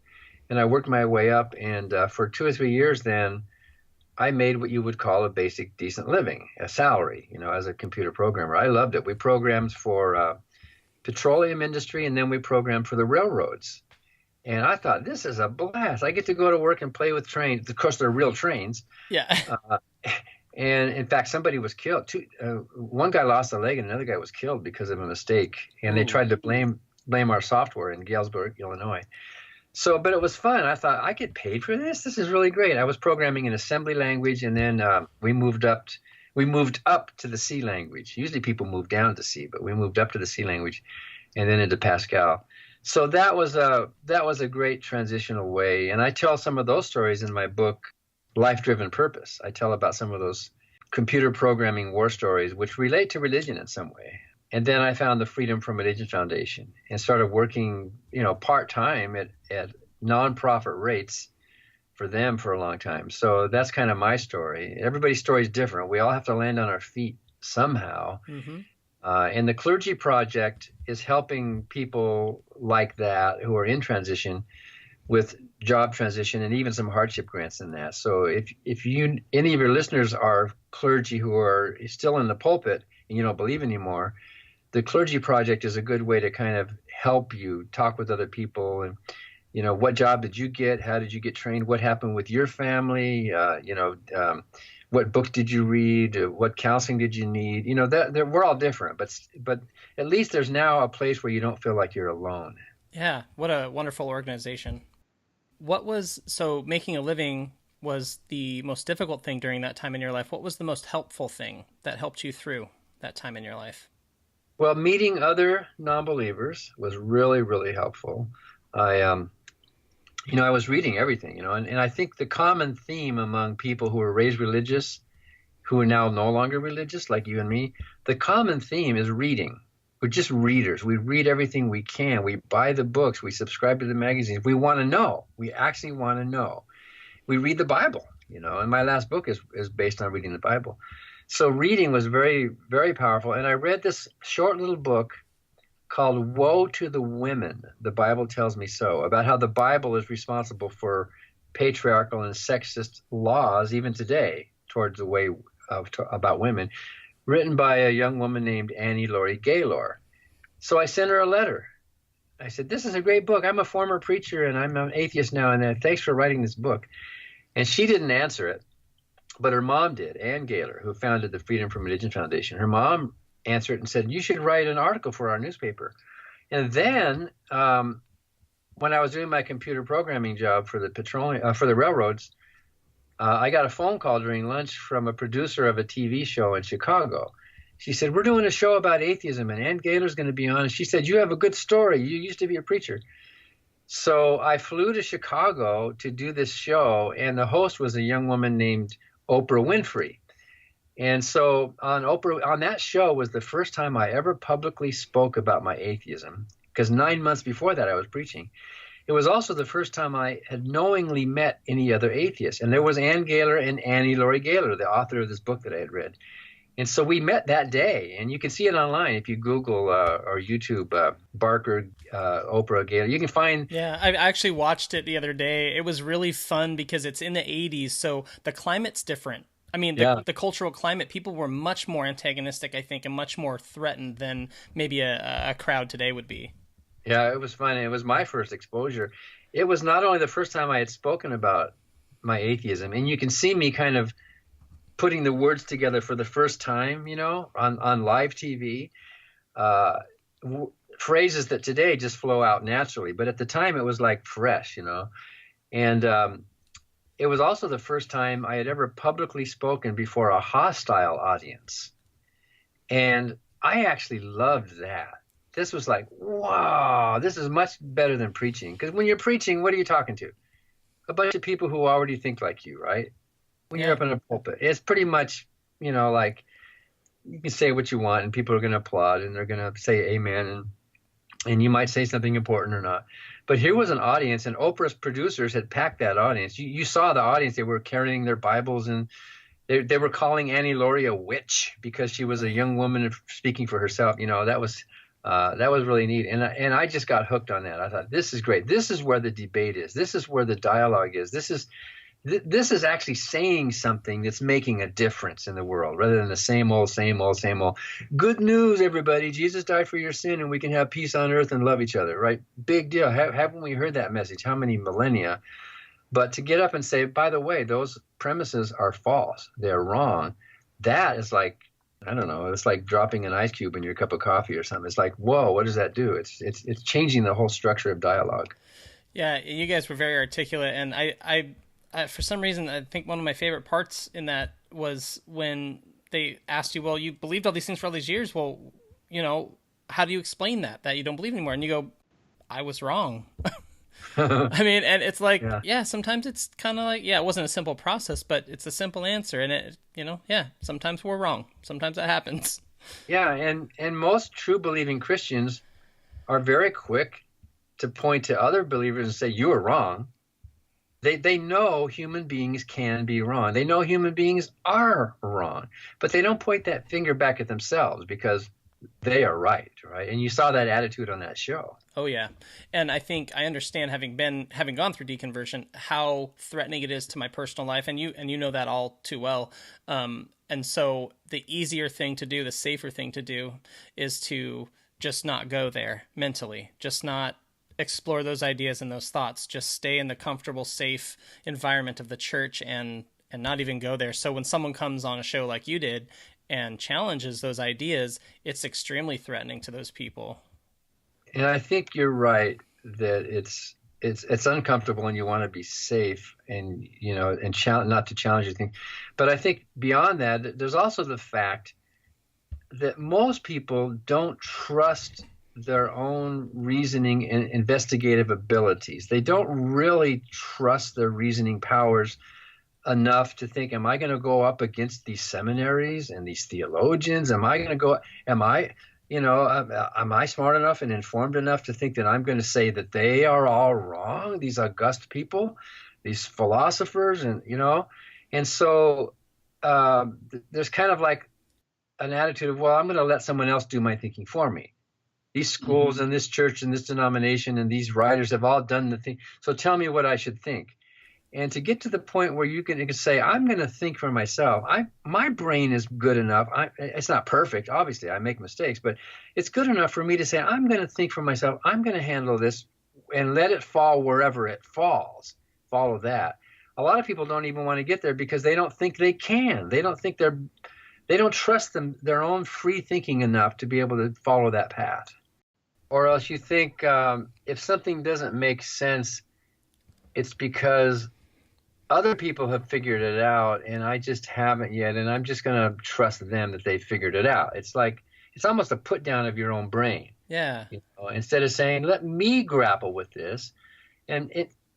And I worked my way up. And for 2 or 3 years then, I made what you would call a basic decent living, a salary, as a computer programmer. I loved it. We programmed for petroleum industry, and then we programmed for the railroads. And I thought, this is a blast. I get to go to work and play with trains. Of course, they're real trains. Yeah. And in fact, somebody was killed. One guy lost a leg and another guy was killed because of a mistake. And they tried to blame our software in Galesburg, Illinois. So, but it was fun. I thought, I get paid for this? This is really great. I was programming in assembly language, and then we moved up to the C language. Usually people move down to C, but we moved up to the C language and then into Pascal. So that was a great transitional way. And I tell some of those stories in my book, Life-Driven Purpose. I tell about some of those computer programming war stories, which relate to religion in some way. And then I found the Freedom from Religion Foundation and started working, part-time at nonprofit rates for them for a long time. So that's kind of my story. Everybody's story is different. We all have to land on our feet somehow. Mm-hmm. And the Clergy Project is helping people like that who are in transition with job transition and even some hardship grants in that. So if any of your listeners are clergy who are still in the pulpit and you don't believe anymore, the Clergy Project is a good way to kind of help you talk with other people and, what job did you get? How did you get trained? What happened with your family? What book did you read? What counseling did you need? We're all different, but at least there's now a place where you don't feel like you're alone. Yeah, what a wonderful organization. So making a living was the most difficult thing during that time in your life. What was the most helpful thing that helped you through that time in your life? Well, meeting other non-believers was really, really helpful. I was reading everything, and I think the common theme among people who were raised religious, who are now no longer religious, like you and me, the common theme is reading. We're just readers. We read everything we can. We buy the books. We subscribe to the magazines. We want to know. We actually want to know. We read the Bible, and my last book is based on reading the Bible. So reading was very, very powerful. And I read this short little book called Woe to the Women, The Bible Tells Me So, about how the Bible is responsible for patriarchal and sexist laws even today towards the way about women, written by a young woman named Annie Laurie Gaylor. So I sent her a letter. I said, this is a great book. I'm a former preacher and I'm an atheist now, and thanks for writing this book. And she didn't answer it, but her mom did, Ann Gaylor, who founded the Freedom from Religion Foundation. Her mom answered and said, you should write an article for our newspaper. And then when I was doing my computer programming job for the railroads, I got a phone call during lunch from a producer of a TV show in Chicago. She said, we're doing a show about atheism, and Ann Gaylor's going to be on. And she said, you have a good story. You used to be a preacher. So I flew to Chicago to do this show, and the host was a young woman named Oprah Winfrey. And so on that show was the first time I ever publicly spoke about my atheism, because 9 months before that I was preaching. It was also the first time I had knowingly met any other atheists. And there was Ann Gaylor and Annie Laurie Gaylor, the author of this book that I had read. And so we met that day, and you can see it online if you Google or YouTube Barker, Oprah Gaylor. You can find. Yeah, I actually watched it the other day. It was really fun because it's in the 80s, so the climate's different. I mean, the cultural climate, people were much more antagonistic, I think, and much more threatened than maybe a crowd today would be. Yeah, it was fun. It was my first exposure. It was not only the first time I had spoken about my atheism, and you can see me kind of putting the words together for the first time, on live TV, phrases that today just flow out naturally. But at the time, it was like fresh, and it was also the first time I had ever publicly spoken before a hostile audience. And I actually loved that. This was like, wow, this is much better than preaching. Because when you're preaching, what are you talking to? A bunch of people who already think like you, right? When you're up in a pulpit, it's pretty much, like you can say what you want and people are going to applaud and they're going to say amen. And you might say something important or not. But here was an audience, and Oprah's producers had packed that audience. You saw the audience. They were carrying their Bibles, and they were calling Annie Laurie a witch because she was a young woman speaking for herself. That was really neat. And I just got hooked on that. I thought, this is great. This is where the debate is. This is where the dialogue is. This is actually saying something that's making a difference in the world rather than the same old, same old, same old. Good news, everybody. Jesus died for your sin and we can have peace on earth and love each other, right? Big deal. Haven't we heard that message? How many millennia? But to get up and say, by the way, those premises are false. They're wrong. That is like, I don't know, it's like dropping an ice cube in your cup of coffee or something. It's like, whoa, what does that do? It's changing the whole structure of dialogue. Yeah, you guys were very articulate, and I for some reason, I think one of my favorite parts in that was when they asked you, well, you believed all these things for all these years. Well, how do you explain that you don't believe anymore? And you go, I was wrong. I mean, and it's like, yeah, sometimes it's kind of like, it wasn't a simple process, but it's a simple answer. And sometimes we're wrong. Sometimes that happens. Yeah. And most true believing Christians are very quick to point to other believers and say, you are wrong. They know human beings can be wrong. They know human beings are wrong, but they don't point that finger back at themselves because they are right? And you saw that attitude on that show. Oh yeah. And I think I understand, having gone through deconversion, how threatening it is to my personal life. And you know that all too well. And so the easier thing to do, the safer thing to do, is to just not go there mentally, just not explore those ideas and those thoughts, just stay in the comfortable, safe environment of the church and not even go there. So when someone comes on a show like you did and challenges those ideas, it's extremely threatening to those people. And I think you're right that it's uncomfortable and you want to be safe and not to challenge anything. But I think beyond that, there's also the fact that most people don't trust their own reasoning and investigative abilities. They don't really trust their reasoning powers enough to think, am I going to go up against these seminaries and these theologians? Am I smart enough and informed enough to think that I'm going to say that they are all wrong, these august people, these philosophers, and so there's kind of like an attitude of, well, I'm going to let someone else do my thinking for me. These schools and this church and this denomination and these writers have all done the thing. So tell me what I should think. And to get to the point where you can say, I'm going to think for myself. My brain is good enough. It's not perfect. Obviously, I make mistakes, but it's good enough for me to say, I'm going to think for myself. I'm going to handle this and let it fall wherever it falls. Follow that. A lot of people don't even want to get there because they don't think they can. They don't think they don't trust their own free thinking enough to be able to follow that path. Or else you think if something doesn't make sense, it's because other people have figured it out and I just haven't yet, and I'm just going to trust them that they figured it out. It's like, it's almost a put down of your own brain. Yeah. Instead of saying, let me grapple with this. And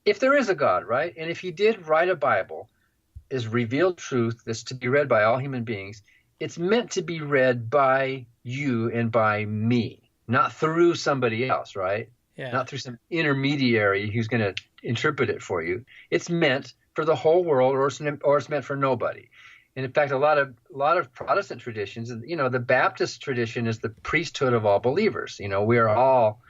if there is a God, right? And if he did write a Bible, is revealed truth that's to be read by all human beings, it's meant to be read by you and by me. Not through somebody else, right? Yeah. Not through some intermediary who's going to interpret it for you. It's meant for the whole world, or it's meant for nobody. And in fact, a lot of Protestant traditions, the Baptist tradition is the priesthood of all believers. We are all.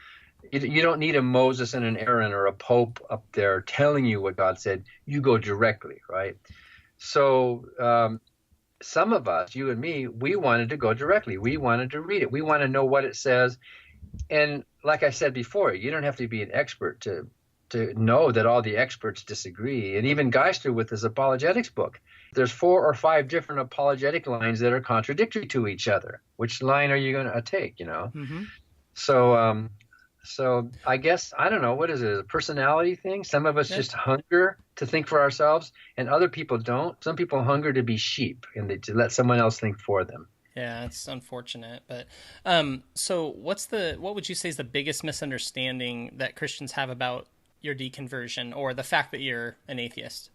You don't need a Moses and an Aaron or a Pope up there telling you what God said. You go directly, right? So some of us, you and me, we wanted to go directly. We wanted to read it. We want to know what it says. And like I said before, you don't have to be an expert to know that all the experts disagree. And even Geister with his apologetics book, there's 4 or 5 different apologetic lines that are contradictory to each other. Which line are you going to take, Mm-hmm. So I guess, I don't know, what is it, a personality thing? Some of us just hunger to think for ourselves, and other people don't. Some people hunger to be sheep and to let someone else think for them. Yeah, it's unfortunate. But so what would you say is the biggest misunderstanding that Christians have about your deconversion, or the fact that you're an atheist?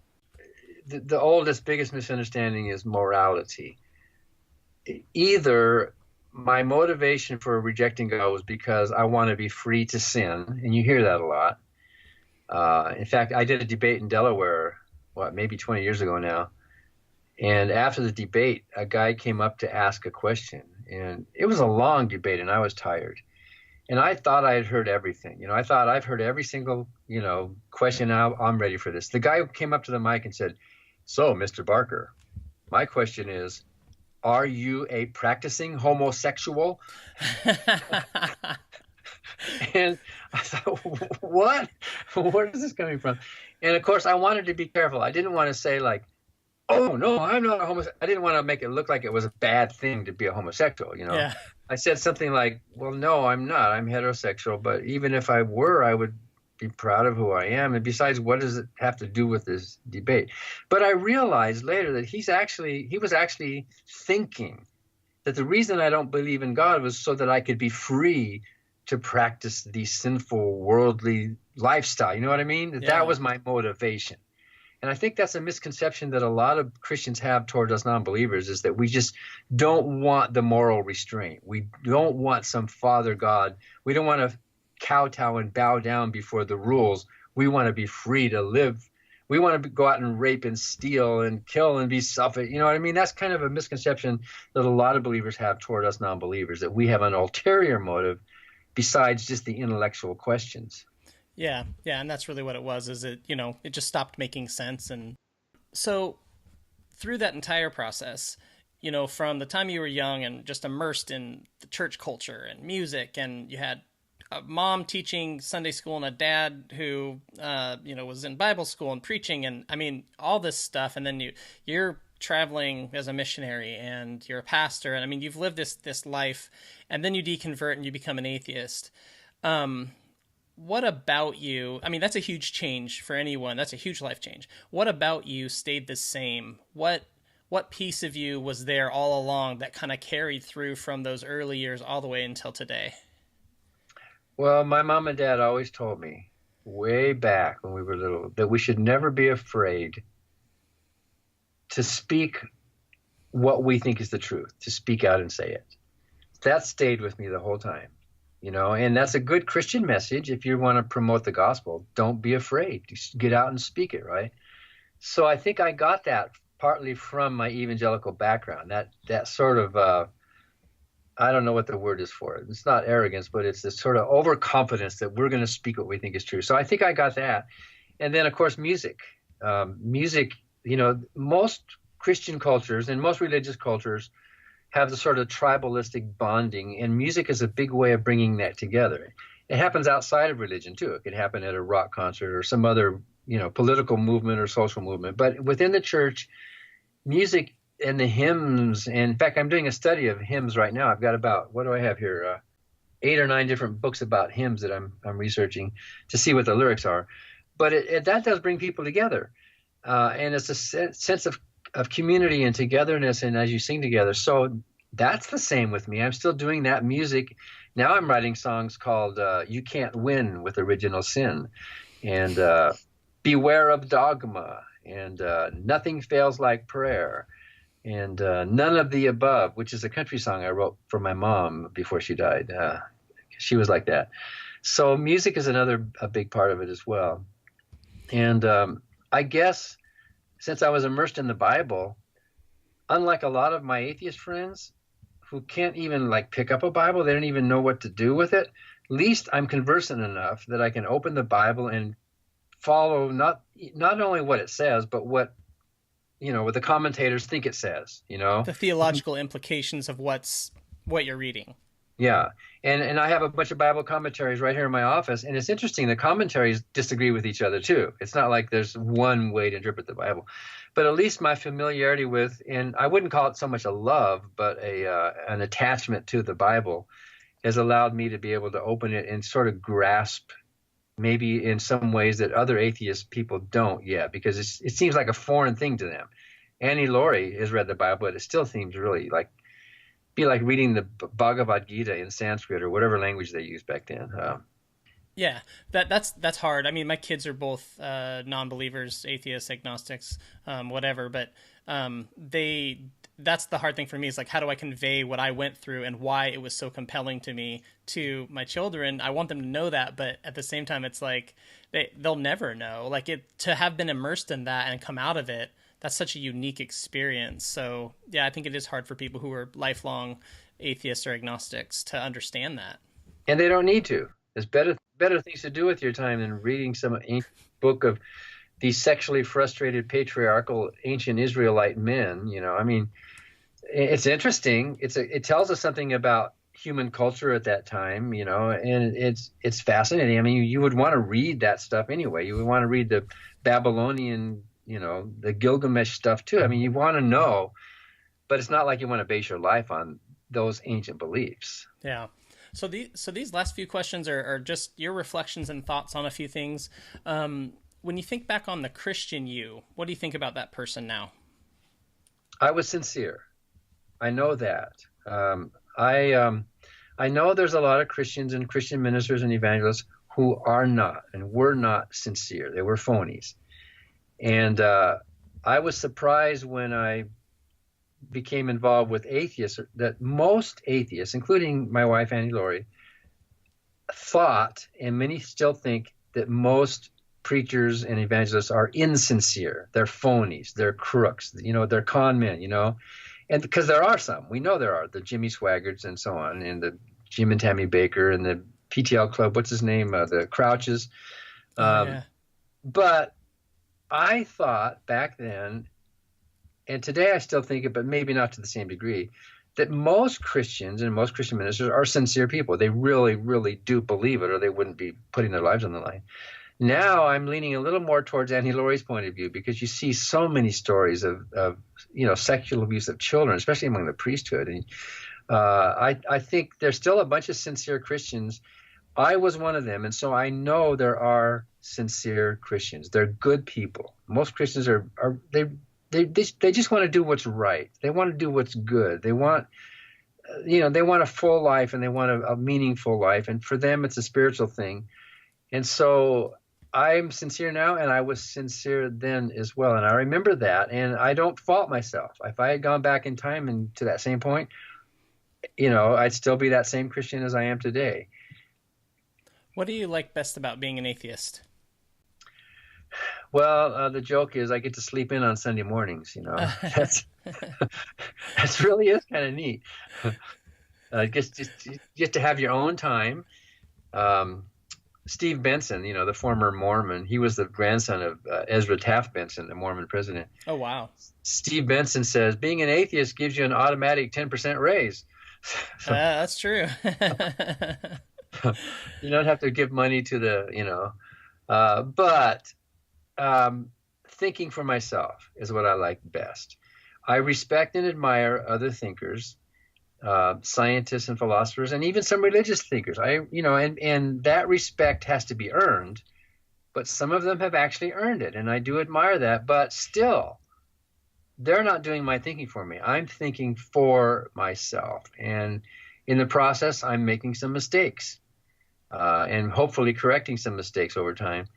The oldest, biggest misunderstanding is morality. Either my motivation for rejecting God was because I want to be free to sin, and you hear that a lot. In fact, I did a debate in Delaware, maybe 20 years ago now. And after the debate, a guy came up to ask a question. And it was a long debate, and I was tired. And I thought I had heard everything. I thought I've heard every single, question. Now I'm ready for this. The guy came up to the mic and said, "So, Mr. Barker, my question is, are you a practicing homosexual?" And I thought, what? Where is this coming from? And of course, I wanted to be careful. I didn't want to say like, "Oh no, I'm not a homosexual." I didn't want to make it look like it was a bad thing to be a homosexual. Yeah. I said something like, "Well, no, I'm not. I'm heterosexual. But even if I were, I would be proud of who I am. And besides, what does it have to do with this debate?" But I realized later that he was actually thinking that the reason I don't believe in God was so that I could be free to practice the sinful worldly lifestyle. You know what I mean? Yeah. That was my motivation. And I think that's a misconception that a lot of Christians have toward us non-believers, is that we just don't want the moral restraint. We don't want some father God. We don't want to kowtow and bow down before the rules. We want to be free to live. We want to go out and rape and steal and kill and be selfish. You know what I mean? That's kind of a misconception that a lot of believers have toward us non-believers, that we have an ulterior motive besides just the intellectual questions. Yeah, and that's really what it was, is it just stopped making sense. And so through that entire process, from the time you were young and just immersed in the church culture and music, and you had a mom teaching Sunday school and a dad who, was in Bible school and preaching, and I mean, all this stuff. And then you're traveling as a missionary and you're a pastor. And I mean, you've lived this life, and then you deconvert and you become an atheist. What about you? I mean, that's a huge change for anyone. That's a huge life change. What about you stayed the same? What piece of you was there all along that kind of carried through from those early years all the way until today? Well, my mom and dad always told me way back when we were little that we should never be afraid to speak what we think is the truth, to speak out and say it. That stayed with me the whole time. And that's a good Christian message. If you want to promote the gospel, don't be afraid. Just get out and speak it, right? So I think I got that partly from my evangelical background, that sort of, I don't know what the word is for it. It's not arrogance, but it's this sort of overconfidence that we're going to speak what we think is true. So I think I got that. And then, of course, music. Most Christian cultures and most religious cultures have the sort of tribalistic bonding, and music is a big way of bringing that together. It happens outside of religion too. It could happen at a rock concert or some other, political movement or social movement. But within the church, music and the hymns, and in fact, I'm doing a study of hymns right now. I've got about, what do I have here? 8 or 9 different books about hymns that I'm researching to see what the lyrics are. But that does bring people together. And it's a sense of community and togetherness, and as you sing together. So that's the same with me. I'm still doing that music. Now I'm writing songs called You Can't Win with Original Sin, and Beware of Dogma, and Nothing Fails Like Prayer, and None of the Above, which is a country song I wrote for my mom before she died. She was like that. So music is a big part of it as well. And I guess since I was immersed in the Bible, unlike a lot of my atheist friends who can't even pick up a Bible, they don't even know what to do with it, at least I'm conversant enough that I can open the Bible and follow not only what it says, but what the commentators think it says, The theological implications of what you're reading. Yeah. And I have a bunch of Bible commentaries right here in my office. And it's interesting, the commentaries disagree with each other too. It's not like there's one way to interpret the Bible. But at least my familiarity with, and I wouldn't call it so much a love, but an attachment to the Bible has allowed me to be able to open it and sort of grasp maybe in some ways that other atheist people don't yet, because it seems like a foreign thing to them. Annie Laurie has read the Bible, but it still seems really be like reading the Bhagavad Gita in Sanskrit or whatever language they used back then. Yeah, that's hard. I mean, my kids are both non-believers, atheists, agnostics, whatever. But that's the hard thing for me, is like, how do I convey what I went through and why it was so compelling to me to my children? I want them to know that, but at the same time, it's like they'll never know. Like, to have been immersed in that and come out of it, that's such a unique experience. So yeah, I think it is hard for people who are lifelong atheists or agnostics to understand that. And they don't need to. There's better things to do with your time than reading some ancient book of these sexually frustrated patriarchal ancient Israelite men. I mean, it's interesting. It tells us something about human culture at that time, and it's fascinating. I mean, you would want to read that stuff anyway. You would want to read the Babylonian, the Gilgamesh stuff too. I mean, you want to know, but it's not like you want to base your life on those ancient beliefs. Yeah. So these last few questions are just your reflections and thoughts on a few things. When you think back on the Christian you, what do you think about that person now? I was sincere. I know that. I know there's a lot of Christians and Christian ministers and evangelists who are not and were not sincere. They were phonies. And I was surprised when I became involved with atheists that most atheists, including my wife, Annie Laurie, thought, and many still think, that most preachers and evangelists are insincere. They're phonies. They're crooks. They're con men, And because there are some. We know there are. The Jimmy Swaggarts and so on, and the Jim and Tammy Baker and the PTL Club. What's his name? The Crouches. Yeah. But I thought back then, and today I still think it, but maybe not to the same degree, that most Christians and most Christian ministers are sincere people. They really, really do believe it, or they wouldn't be putting their lives on the line. Now I'm leaning a little more towards Annie Laurie's point of view, because you see so many stories of sexual abuse of children, especially among the priesthood. And I think there's still a bunch of sincere Christians. I was one of them, and so I know there are sincere Christians. They're good people. Most Christians they just want to do what's right. They want to do what's good. They want they want a full life, and they want a meaningful life, and for them it's a spiritual thing. And so I'm sincere now, and I was sincere then as well. And I remember that, and I don't fault myself. If I had gone back in time and to that same point, I'd still be that same Christian as I am today. What do you like best about being an atheist? Well, the joke is I get to sleep in on Sunday mornings, That's really is kind of neat. Just to have your own time. Steve Benson, the former Mormon, he was the grandson of Ezra Taft Benson, the Mormon president. Oh, wow. Steve Benson says, being an atheist gives you an automatic 10% raise. That's true. You don't have to give money to the, but thinking for myself is what I like best. I respect and admire other thinkers, scientists and philosophers, and even some religious thinkers. And that respect has to be earned, but some of them have actually earned it, and I do admire that. But still, they're not doing my thinking for me. I'm thinking for myself, and in the process, I'm making some mistakes, and hopefully correcting some mistakes over time.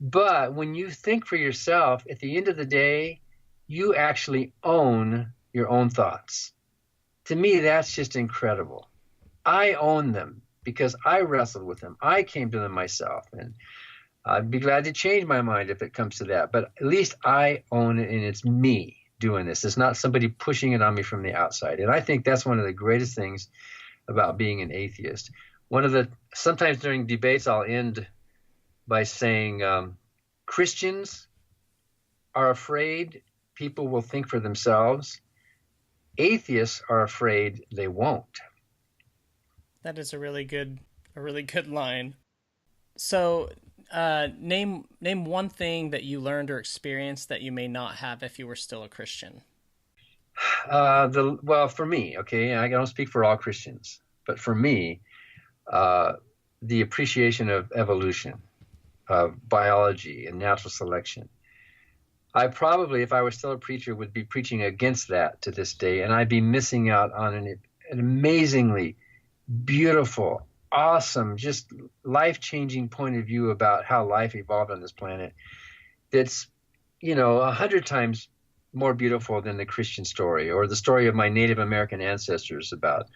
But when you think for yourself, at the end of the day, you actually own your own thoughts. To me, that's just incredible. I own them because I wrestled with them. I came to them myself, and I'd be glad to change my mind if it comes to that. But at least I own it, and it's me doing this. It's not somebody pushing it on me from the outside. And I think that's one of the greatest things about being an atheist. Sometimes during debates, I'll end by saying Christians are afraid people will think for themselves. Atheists are afraid they won't. That is a really good line. So, name one thing that you learned or experienced that you may not have if you were still a Christian. For me, okay, I don't speak for all Christians, but for me, the appreciation of evolution, of biology and natural selection. I probably, if I were still a preacher, would be preaching against that to this day, and I'd be missing out on an amazingly beautiful, awesome, just life-changing point of view about how life evolved on this planet that's, 100 times more beautiful than the Christian story or the story of my Native American ancestors about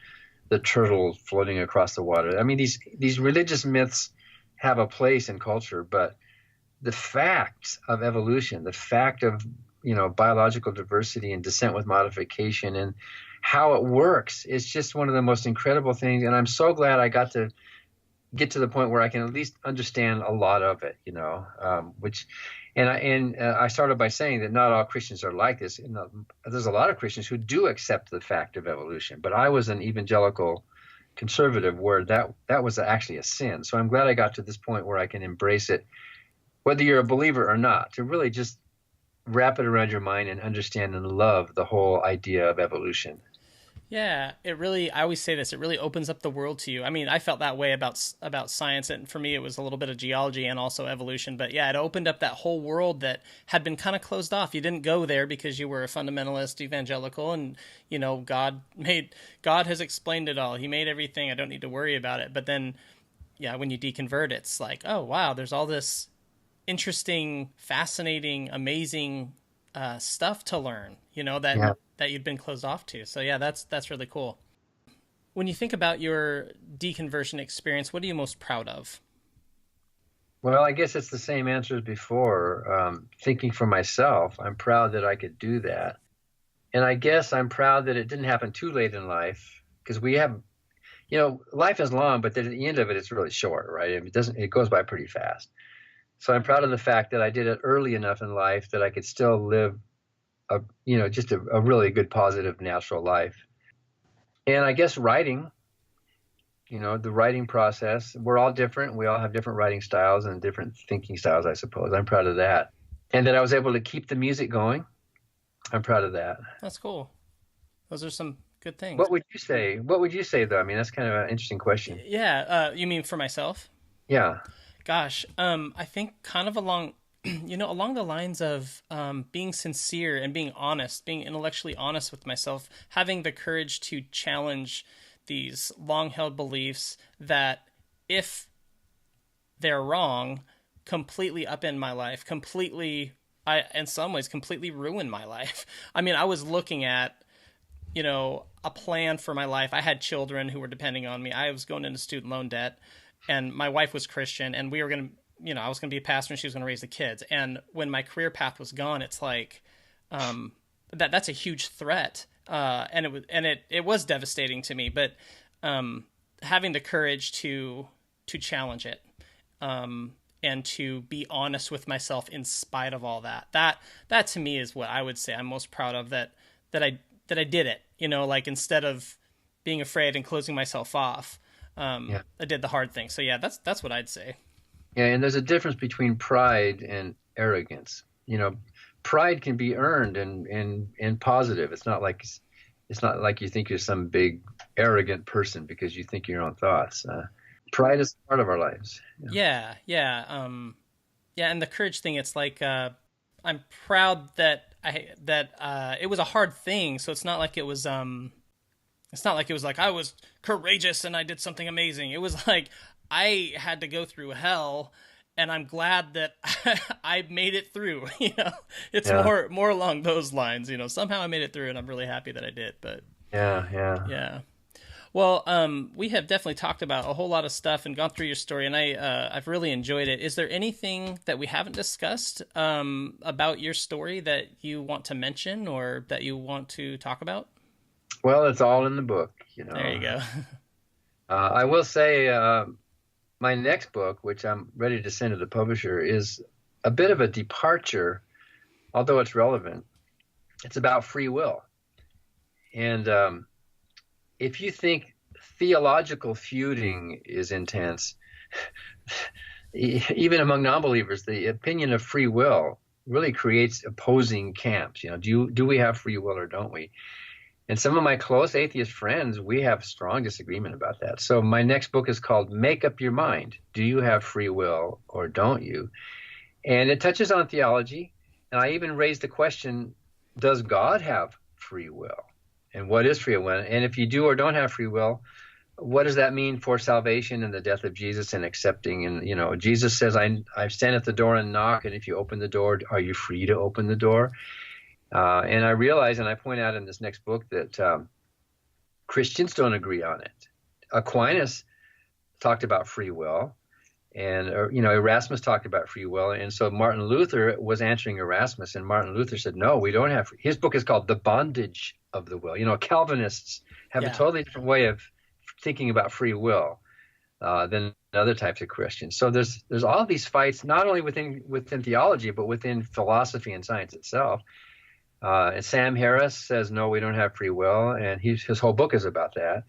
the turtle floating across the water. I mean, these religious myths have a place in culture, but the fact of evolution, the fact of, biological diversity and descent with modification and how it works is just one of the most incredible things. And I'm so glad I got to get to the point where I can at least understand a lot of it, I started by saying that not all Christians are like this. There's a lot of Christians who do accept the fact of evolution, but I was an evangelical conservative where that was actually a sin. So I'm glad I got to this point where I can embrace it, whether you're a believer or not, to really just wrap it around your mind and understand and love the whole idea of evolution. Yeah, I always say this, it really opens up the world to you. I mean, I felt that way about science, and for me it was a little bit of geology and also evolution, but yeah, it opened up that whole world that had been kind of closed off. You didn't go there because you were a fundamentalist evangelical, and God has explained it all. He made everything. I don't need to worry about it. But then, yeah, when you deconvert, it's like, oh wow, there's all this interesting, fascinating, amazing stuff to learn, that you'd been closed off to. So yeah, that's really cool. When you think about your deconversion experience, what are you most proud of? Well, I guess it's the same answer as before. Thinking for myself, I'm proud that I could do that. And I guess I'm proud that it didn't happen too late in life, because we have, life is long, but then at the end of it, it's really short, right? It goes by pretty fast. So I'm proud of the fact that I did it early enough in life that I could still live just a really good, positive, natural life. And I guess writing, the writing process, we're all different. We all have different writing styles and different thinking styles, I suppose. I'm proud of that. And that I was able to keep the music going. I'm proud of that. That's cool. Those are some good things. What would you say? What would you say, though? I mean, that's kind of an interesting question. Yeah. You mean for myself? Yeah. Gosh, I think kind of along the lines of being sincere and being honest, being intellectually honest with myself, having the courage to challenge these long-held beliefs that, if they're wrong, completely upend my life, in some ways, completely ruin my life. I mean, I was looking at, a plan for my life. I had children who were depending on me. I was going into student loan debt. And my wife was Christian, and we were going to, I was going to be a pastor, and she was going to raise the kids. And when my career path was gone, it's like, that's a huge threat. And it was devastating to me, but, having the courage to challenge it, and to be honest with myself in spite of all that to me is what I would say I'm most proud of, that I did it, instead of being afraid and closing myself off. I did the hard thing. So yeah, that's what I'd say. Yeah. And there's a difference between pride and arrogance. Pride can be earned and positive. It's not like you think you're some big arrogant person because you think your own thoughts. Pride is part of our lives. Yeah. And the courage thing, it's like, I'm proud that it was a hard thing. So it's not like it was, like I was courageous and I did something amazing. It was like I had to go through hell, and I'm glad that I made it through. It's more along those lines. Somehow I made it through, and I'm really happy that I did. But yeah. Well, we have definitely talked about a whole lot of stuff and gone through your story, and I've really enjoyed it. Is there anything that we haven't discussed about your story that you want to mention or that you want to talk about? Well, it's all in the book, There you go. I will say my next book, which I'm ready to send to the publisher, is a bit of a departure, although it's relevant. It's about free will. And if you think theological feuding is intense, even among non-believers, the opinion of free will really creates opposing camps. Do we have free will or don't we? And some of my close atheist friends, we have strong disagreement about that. So my next book is called Make Up Your Mind. Do you have free will or don't you? And it touches on theology. And I even raised the question, does God have free will? And what is free will? And if you do or don't have free will, what does that mean for salvation and the death of Jesus and accepting? And, Jesus says, I stand at the door and knock. And if you open the door, are you free to open the door? And I realize, and I point out in this next book, that Christians don't agree on it. Aquinas talked about free will, and Erasmus talked about free will, and so Martin Luther was answering Erasmus, and Martin Luther said, no, we don't have. His book is called The Bondage of the Will. Calvinists have a totally different way of thinking about free will than other types of Christians. So there's all these fights, not only within theology, but within philosophy and science itself. And Sam Harris says, no, we don't have free will, and his whole book is about that.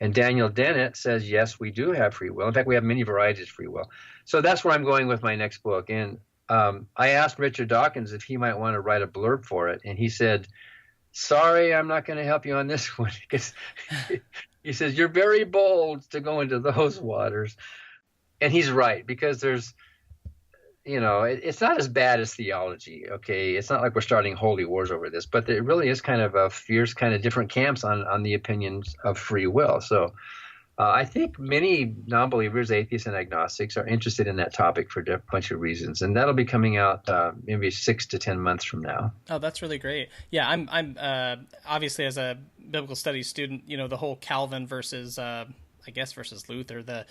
And Daniel Dennett says, yes, we do have free will. In fact, we have many varieties of free will. So that's where I'm going with my next book. And I asked Richard Dawkins if he might want to write a blurb for it, and he said, sorry, I'm not going to help you on this one, because he says, you're very bold to go into those waters. And he's right, because there's, it's not as bad as theology, okay? It's not like we're starting holy wars over this, but there really is kind of a fierce kind of different camps on the opinions of free will. So I think many non-believers, atheists, and agnostics are interested in that topic for a bunch of reasons, and that'll be coming out maybe 6 to 10 months from now. Oh, that's really great. Yeah, I'm obviously, as a biblical studies student, the whole Calvin versus versus Luther, the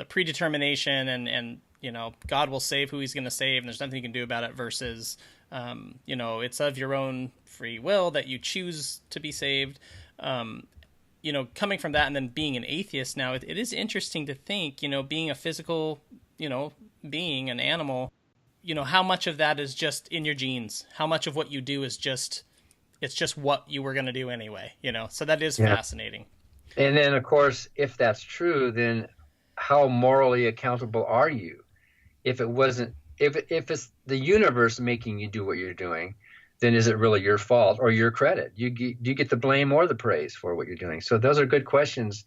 predetermination and God will save who he's going to save, and there's nothing you can do about it, versus it's of your own free will that you choose to be saved. Coming from that and then being an atheist now, it is interesting to think, being a physical, being an animal, how much of that is just in your genes, how much of what you do is it's just what you were going to do anyway, so that is fascinating. And then, of course, if that's true, then how morally accountable are you? If it's the universe making you do what you're doing, then is it really your fault or your credit? Do you get the blame or the praise for what you're doing? So those are good questions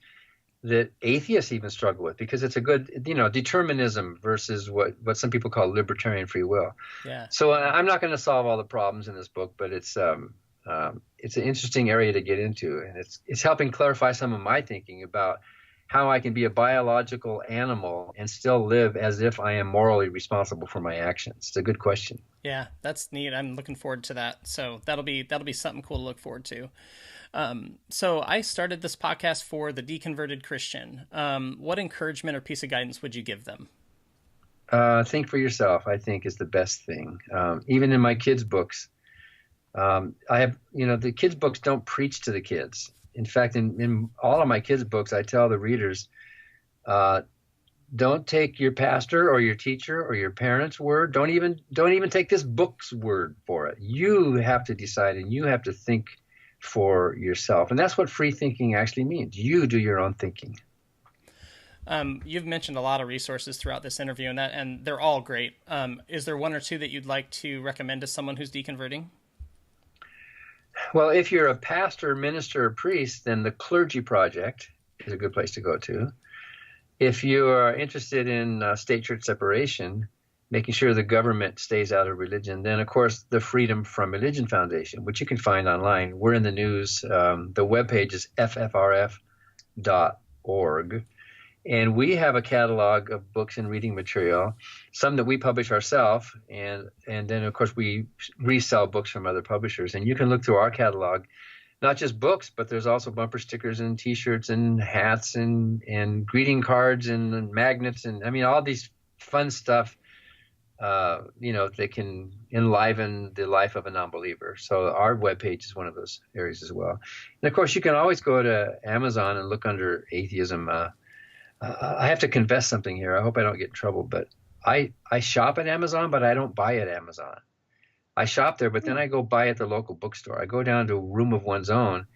that atheists even struggle with, because it's a good, determinism versus what some people call libertarian free will. Yeah. So I'm not going to solve all the problems in this book, but it's an interesting area to get into, and it's helping clarify some of my thinking about how I can be a biological animal and still live as if I am morally responsible for my actions. It's a good question. Yeah, that's neat. I'm looking forward to that. So that'll be something cool to look forward to. So I started this podcast for the deconverted Christian. What encouragement or piece of guidance would you give them? Think for yourself, I think, is the best thing. Even in my kids' books, I have, the kids' books don't preach to the kids. In fact, in all of my kids' books, I tell the readers, don't take your pastor or your teacher or your parents' word. Don't even take this book's word for it. You have to decide, and you have to think for yourself. And that's what free thinking actually means. You do your own thinking. You've mentioned a lot of resources throughout this interview, and they're all great. Is there one or two that you'd like to recommend to someone who's deconverting? Well, if you're a pastor, minister, or priest, then the Clergy Project is a good place to go to. If you are interested in state-church separation, making sure the government stays out of religion, then, of course, the Freedom from Religion Foundation, which you can find online. We're in the news. The webpage is ffrf.org. And we have a catalog of books and reading material, some that we publish ourselves, and then, of course, we resell books from other publishers. And you can look through our catalog, not just books, but there's also bumper stickers and T-shirts and hats and greeting cards and magnets and, all these fun stuff, that can enliven the life of a non-believer. So our webpage is one of those areas as well. And, of course, you can always go to Amazon and look under atheism. I have to confess something here. I hope I don't get in trouble, but I shop at Amazon, but I don't buy at Amazon. I shop there, but then I go buy at the local bookstore. I go down to a room of one's own,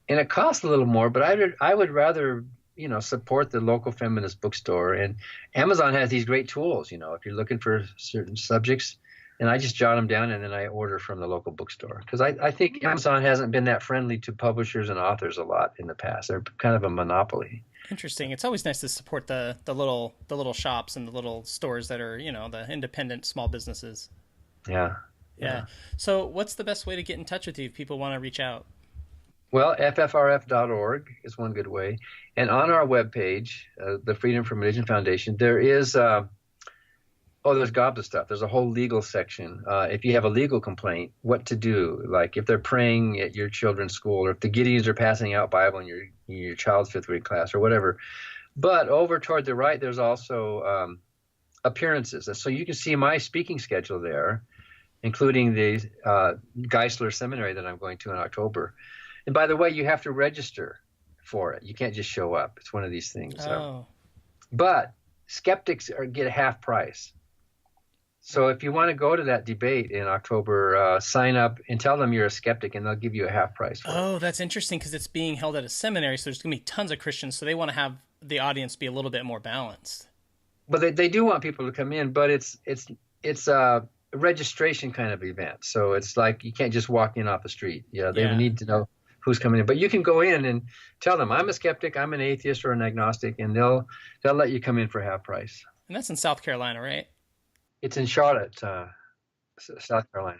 and it costs a little more, but I would rather, support the local feminist bookstore. And Amazon has these great tools, if you're looking for certain subjects, and I just jot them down and then I order from the local bookstore. Because I think Amazon hasn't been that friendly to publishers and authors a lot in the past. They're kind of a monopoly. Interesting. It's always nice to support the little shops and the little stores that are, the independent small businesses. Yeah. So what's the best way to get in touch with you if people want to reach out? Well, ffrf.org is one good way. And on our webpage, the Freedom from Religion Foundation, there is Oh, there's gobs of stuff. There's a whole legal section. If you have a legal complaint, what to do. Like if they're praying at your children's school, or if the Gideons are passing out Bible in your child's 5th grade class, or whatever. But over toward the right, there's also appearances. And so you can see my speaking schedule there, including the Geisler Seminary that I'm going to in October. And by the way, you have to register for it. You can't just show up. It's one of these things. Oh. But skeptics get a half price. So if you want to go to that debate in October, sign up and tell them you're a skeptic, and they'll give you a half price for it. Oh, that's interesting, because it's being held at a seminary, so there's going to be tons of Christians, so they want to have the audience be a little bit more balanced. But they do want people to come in, but it's a registration kind of event. So it's like you can't just walk in off the street. They need to know who's coming in. But you can go in and tell them, I'm a skeptic, I'm an atheist or an agnostic, and they'll let you come in for half price. And that's in South Carolina, right? It's in Charlotte, South Carolina.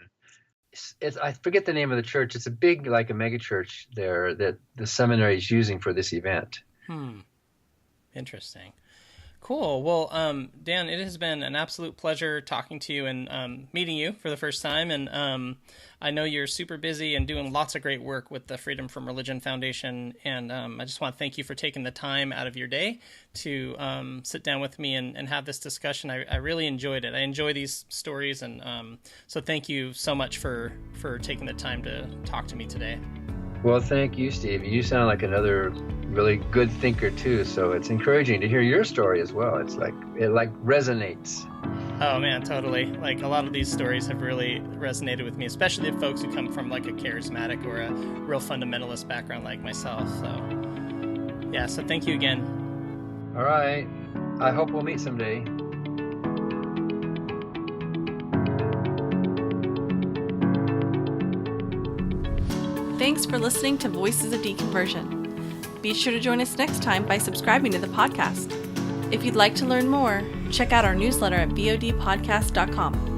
I forget the name of the church. It's a big, like a mega church there that the seminary is using for this event. Interesting. Cool. Well, Dan, it has been an absolute pleasure talking to you and meeting you for the first time. And I know you're super busy and doing lots of great work with the Freedom from Religion Foundation. And I just want to thank you for taking the time out of your day to sit down with me and have this discussion. I really enjoyed it. I enjoy these stories. And so thank you so much for taking the time to talk to me today. Well, thank you, Steve. You sound like another really good thinker too, so it's encouraging to hear your story as well. It resonates. Oh man, totally. Like a lot of these stories have really resonated with me, especially the folks who come from like a charismatic or a real fundamentalist background like myself. So yeah, so thank you again. All right. I hope we'll meet someday. Thanks for listening to Voices of Deconversion. Be sure to join us next time by subscribing to the podcast. If you'd like to learn more, check out our newsletter at vodpodcast.com.